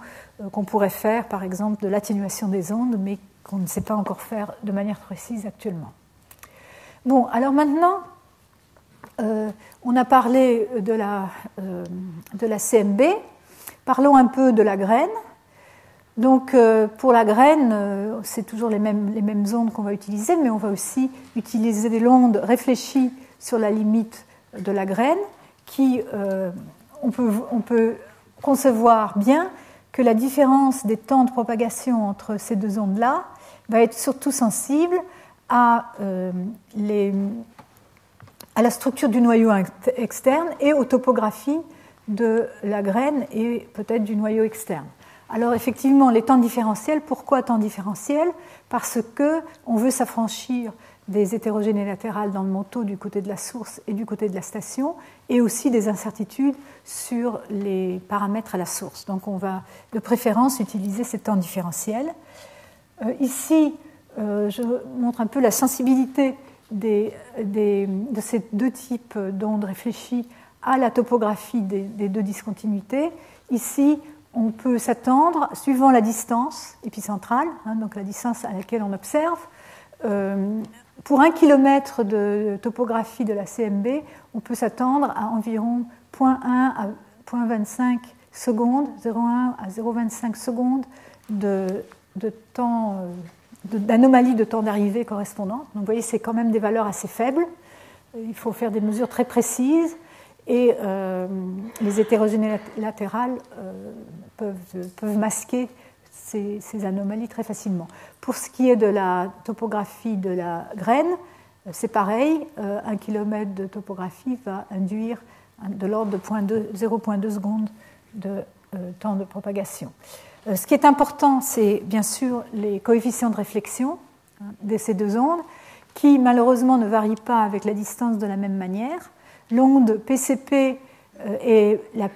qu'on pourrait faire, par exemple de l'atténuation des ondes, mais qu'on ne sait pas encore faire de manière précise actuellement. Bon, alors maintenant, on a parlé de la CMB. Parlons un peu de la graine. Donc, pour la graine, c'est toujours les mêmes ondes qu'on va utiliser, mais on va aussi utiliser des ondes réfléchies sur la limite de la graine, qui, on peut concevoir bien que la différence des temps de propagation entre ces deux ondes-là va être surtout sensible à la structure du noyau externe et aux topographies de la graine et peut-être du noyau externe. Alors effectivement, les temps différentiels, pourquoi temps différentiels ? Parce qu'on veut s'affranchir des hétérogénées latérales dans le manteau du côté de la source et du côté de la station, et aussi des incertitudes sur les paramètres à la source. Donc on va de préférence utiliser ces temps différentiels. Ici, je montre un peu la sensibilité de ces deux types d'ondes réfléchies à la topographie des deux discontinuités. Ici, on peut s'attendre, suivant la distance épicentrale, donc la distance à laquelle on observe, pour 1 km de topographie de la CMB, on peut s'attendre à environ 0,1 à 0,25 secondes, 0,1 à 0,25 secondes d'anomalie de temps d'arrivée correspondante. Donc vous voyez, c'est quand même des valeurs assez faibles. Il faut faire des mesures très précises. Et les hétérogénées latérales peuvent masquer ces anomalies très facilement. Pour ce qui est de la topographie de la graine, c'est pareil, 1 km de topographie va induire de l'ordre de 0,2 secondes de temps de propagation. Ce qui est important, c'est bien sûr les coefficients de réflexion de ces deux ondes, qui malheureusement ne varient pas avec la distance de la même manière. L'onde PCP est la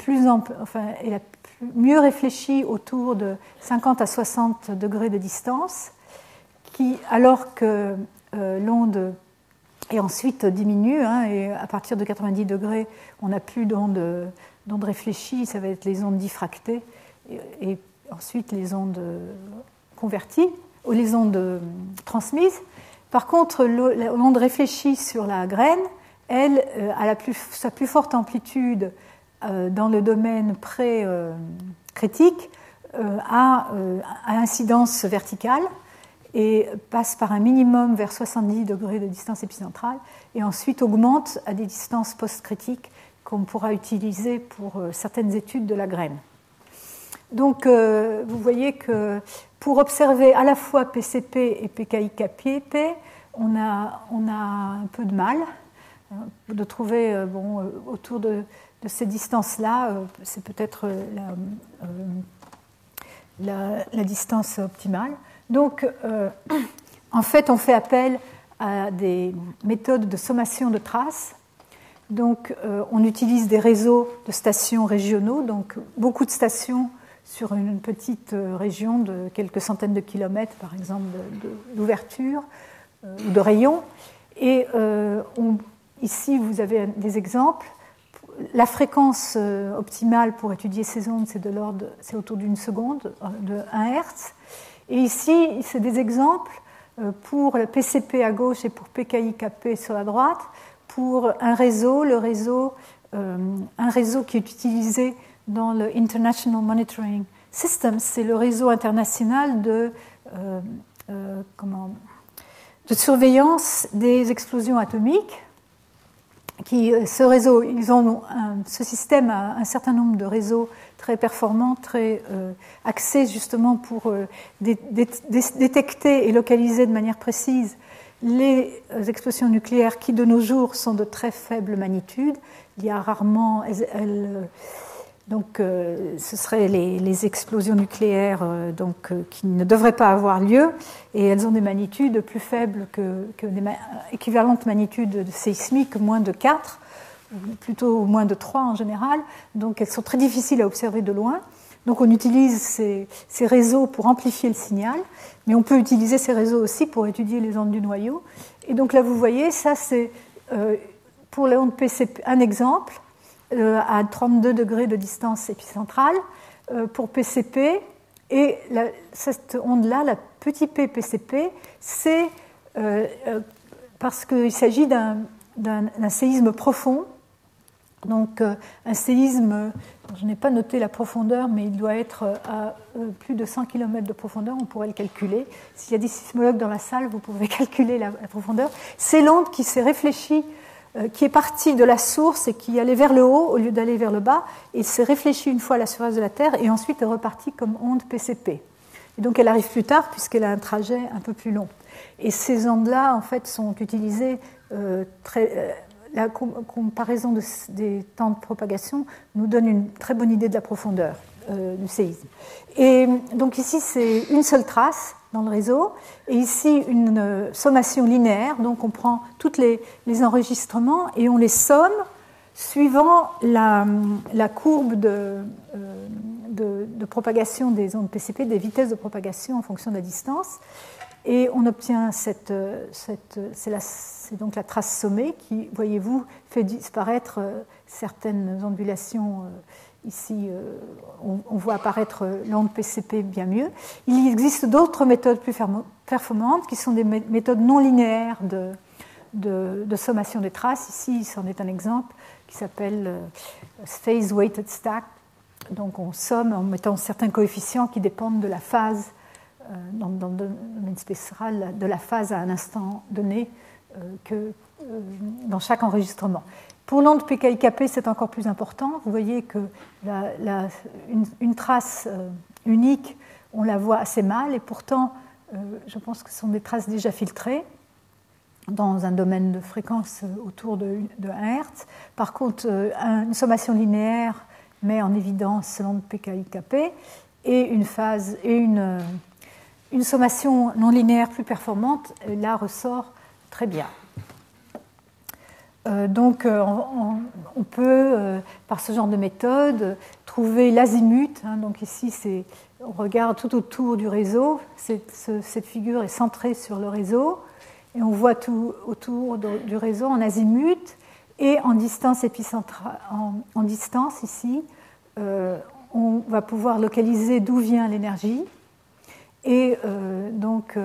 mieux réfléchie autour de 50 à 60 degrés de distance, alors que l'onde est ensuite diminue, et à partir de 90 degrés, on n'a plus d'onde réfléchie, ça va être les ondes diffractées, et ensuite les ondes converties, ou les ondes transmises. Par contre, l'onde réfléchie sur la graine, elle, à sa plus forte amplitude dans le domaine pré-critique, a incidence verticale et passe par un minimum vers 70 degrés de distance épicentrale et ensuite augmente à des distances post-critiques qu'on pourra utiliser pour certaines études de la graine. Donc, vous voyez que pour observer à la fois PCP et PKI-KPP, on a un peu de mal de trouver autour de ces distances-là, c'est peut-être la distance optimale. Donc, en fait, on fait appel à des méthodes de sommation de traces. Donc, on utilise des réseaux de stations régionaux, donc beaucoup de stations sur une petite région de quelques centaines de kilomètres, par exemple, d'ouverture ou de rayon. Et ici, vous avez des exemples. La fréquence optimale pour étudier ces ondes, c'est autour d'une seconde, de 1 Hertz. Et ici, c'est des exemples pour le PCP à gauche et pour PKI-KP sur la droite, pour un réseau, un réseau qui est utilisé dans le International Monitoring System, c'est le réseau international de de surveillance des explosions atomiques. Ce réseau, ce système a un certain nombre de réseaux très performants, très axés justement pour détecter et localiser de manière précise les explosions nucléaires qui de nos jours sont de très faible magnitude. Il y a rarement, ce seraient les explosions nucléaires qui ne devraient pas avoir lieu, et elles ont des magnitudes plus faibles que des équivalentes magnitudes sismiques, moins de 4, ou plutôt moins de 3 en général, donc elles sont très difficiles à observer de loin. Donc on utilise ces réseaux pour amplifier le signal, mais on peut utiliser ces réseaux aussi pour étudier les ondes du noyau. Et donc là vous voyez, ça c'est pour les ondes PCP un exemple, à 32 degrés de distance épicentrale pour PCP, et cette onde-là, la petit p PCP, c'est parce qu'il s'agit d'un séisme profond. Donc un séisme, je n'ai pas noté la profondeur, mais il doit être à plus de 100 km de profondeur, on pourrait le calculer. S'il y a des sismologues dans la salle, vous pouvez calculer la profondeur. C'est l'onde qui s'est réfléchie, qui est partie de la source et qui allait vers le haut au lieu d'aller vers le bas, et s'est réfléchie une fois à la surface de la Terre, et ensuite est repartie comme onde PCP. Et donc elle arrive plus tard, puisqu'elle a un trajet un peu plus long. Et ces ondes-là, en fait, sont utilisées la comparaison des temps de propagation nous donne une très bonne idée de la profondeur du séisme. Et donc ici, c'est une seule trace dans le réseau, et ici une sommation linéaire, donc on prend tous les enregistrements et on les somme suivant la courbe de propagation des ondes PCP, des vitesses de propagation en fonction de la distance. Et on obtient c'est donc la trace sommée qui, voyez-vous, fait disparaître certaines ondulations. Ici, on voit apparaître l'onde PCP bien mieux. Il existe d'autres méthodes plus performantes qui sont des méthodes non linéaires de sommation des traces. Ici, c'en est un exemple qui s'appelle Phase Weighted Stack. Donc on somme en mettant certains coefficients qui dépendent de la phase dans le domaine spectral, de la phase à un instant donné dans chaque enregistrement. Pour l'onde PKIKP, c'est encore plus important. Vous voyez que une trace unique, on la voit assez mal, et pourtant, je pense que ce sont des traces déjà filtrées dans un domaine de fréquence autour de 1 Hz. Par contre, une sommation linéaire met en évidence l'onde PKIKP, et une phase et une sommation non linéaire plus performante, là, ressort très bien. Donc, on peut, par ce genre de méthode, trouver l'azimut. Donc ici, on regarde tout autour du réseau. Cette figure est centrée sur le réseau, et on voit tout autour du réseau en azimut et en distance épicentrale. En distance, ici, on va pouvoir localiser d'où vient l'énergie. Et donc,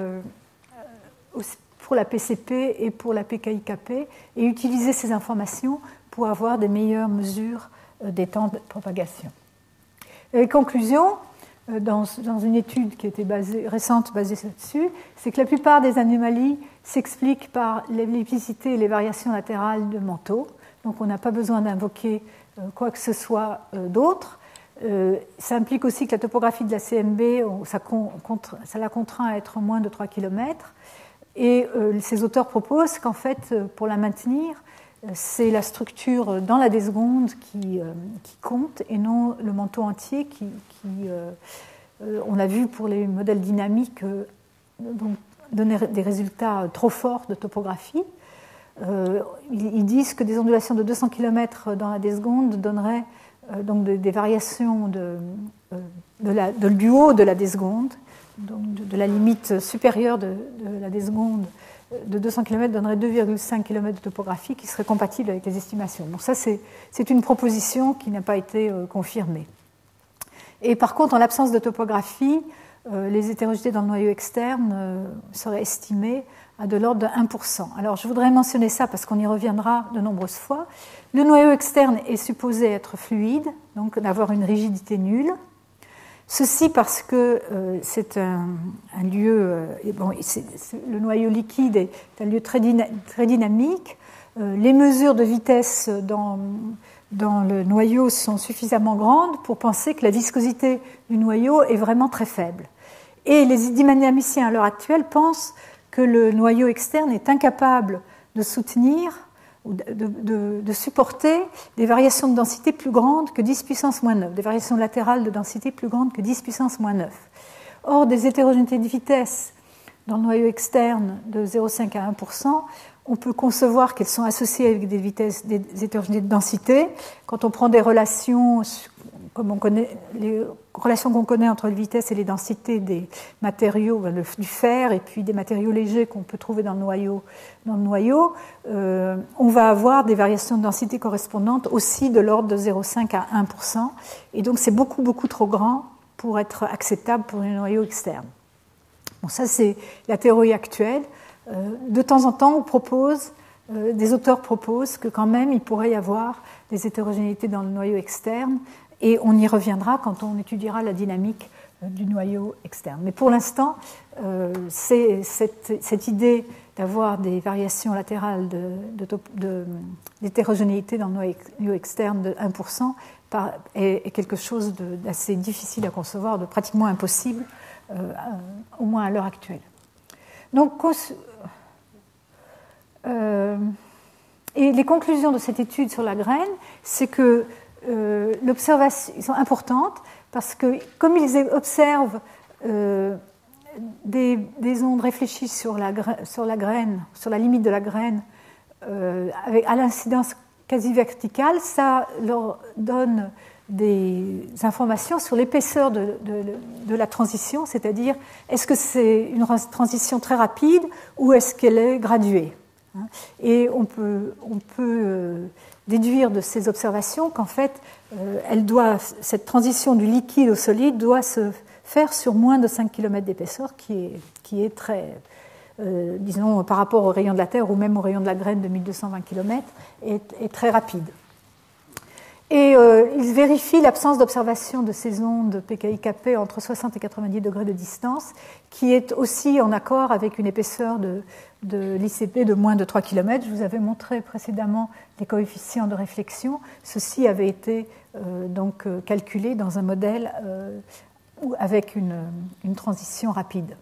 pour la PCP et pour la PKIKP, et utiliser ces informations pour avoir des meilleures mesures des temps de propagation. Et conclusion, dans une étude qui était récente basée là-dessus, c'est que la plupart des anomalies s'expliquent par l'ellipticité et les variations latérales de manteau. Donc on n'a pas besoin d'invoquer quoi que ce soit d'autre. Ça implique aussi que la topographie de la CMB, ça la contraint à être moins de 3 km. Et ces auteurs proposent qu'en fait, pour la maintenir, c'est la structure dans la déseconde qui compte, et non le manteau entier on a vu pour les modèles dynamiques, donner des résultats trop forts de topographie. Ils disent que des ondulations de 200 km dans la déseconde donneraient donc des variations du haut de la déseconde, donc de la limite supérieure de la déseconde de 200 km donnerait 2,5 km de topographie qui serait compatible avec les estimations. Donc ça, c'est une proposition qui n'a pas été confirmée. Et par contre, en l'absence de topographie, les hétérogénéités dans le noyau externe seraient estimées à de l'ordre de 1%. Alors je voudrais mentionner ça parce qu'on y reviendra de nombreuses fois. Le noyau externe est supposé être fluide, donc d'avoir une rigidité nulle. Ceci parce que c'est un lieu, le noyau liquide est un lieu très dynamique. Les mesures de vitesse dans le noyau sont suffisamment grandes pour penser que la viscosité du noyau est vraiment très faible. Et les dynamiciens à l'heure actuelle pensent que le noyau externe est incapable de soutenir ou de supporter des variations de densité plus grandes que 10 puissance moins 9, des variations latérales de densité plus grandes que 10 puissance moins 9. Or, des hétérogénéités de vitesse dans le noyau externe de 0,5 à 1%, on peut concevoir qu'elles sont associées avec des vitesses, des hétérogénéités de densité. Quand on prend des relations, comme on connaît, les relations qu'on connaît entre les vitesses et les densités des matériaux, du fer et puis des matériaux légers qu'on peut trouver dans le noyau, on va avoir des variations de densité correspondantes aussi de l'ordre de 0,5 à 1%. Et donc c'est beaucoup, beaucoup trop grand pour être acceptable pour un noyau externe. Bon, ça c'est la théorie actuelle. De temps en temps, des auteurs proposent que quand même il pourrait y avoir des hétérogénéités dans le noyau externe, et on y reviendra quand on étudiera la dynamique du noyau externe. Mais pour l'instant, c'est cette idée d'avoir des variations latérales d'hétérogénéité dans le noyau externe de 1% est quelque chose d'assez difficile à concevoir, de pratiquement impossible, au moins à l'heure actuelle. Donc, et les conclusions de cette étude sur la graine, c'est que l'observation sont importantes parce que, comme ils observent des ondes réfléchies sur la graine, sur la limite de la graine, à l'incidence quasi verticale, ça leur donne des informations sur l'épaisseur de la transition, c'est-à-dire est-ce que c'est une transition très rapide ou est-ce qu'elle est graduée. Et on peut déduire de ces observations qu'en fait, cette transition du liquide au solide doit se faire sur moins de 5 km d'épaisseur, qui est très, disons, par rapport au rayon de la Terre ou même au rayon de la graine de 1220 km, est très rapide. Et ils vérifient l'absence d'observation de ces ondes PKI-Kp entre 60 et 90 degrés de distance, qui est aussi en accord avec une épaisseur de l'ICP de moins de 3 km. Je vous avais montré précédemment les coefficients de réflexion. Ceci avait été donc calculé dans un modèle avec une transition rapide.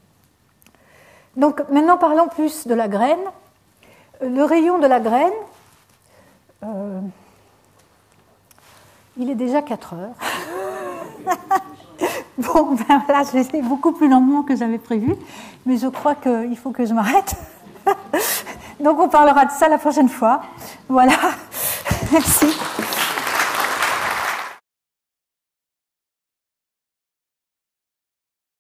Donc maintenant parlons plus de la graine. Le rayon de la graine, il est déjà 4 heures. Bon, ben là, je vais essayer beaucoup plus lentement que j'avais prévu, mais je crois qu'il faut que je m'arrête. Donc, on parlera de ça la prochaine fois. Voilà. Merci.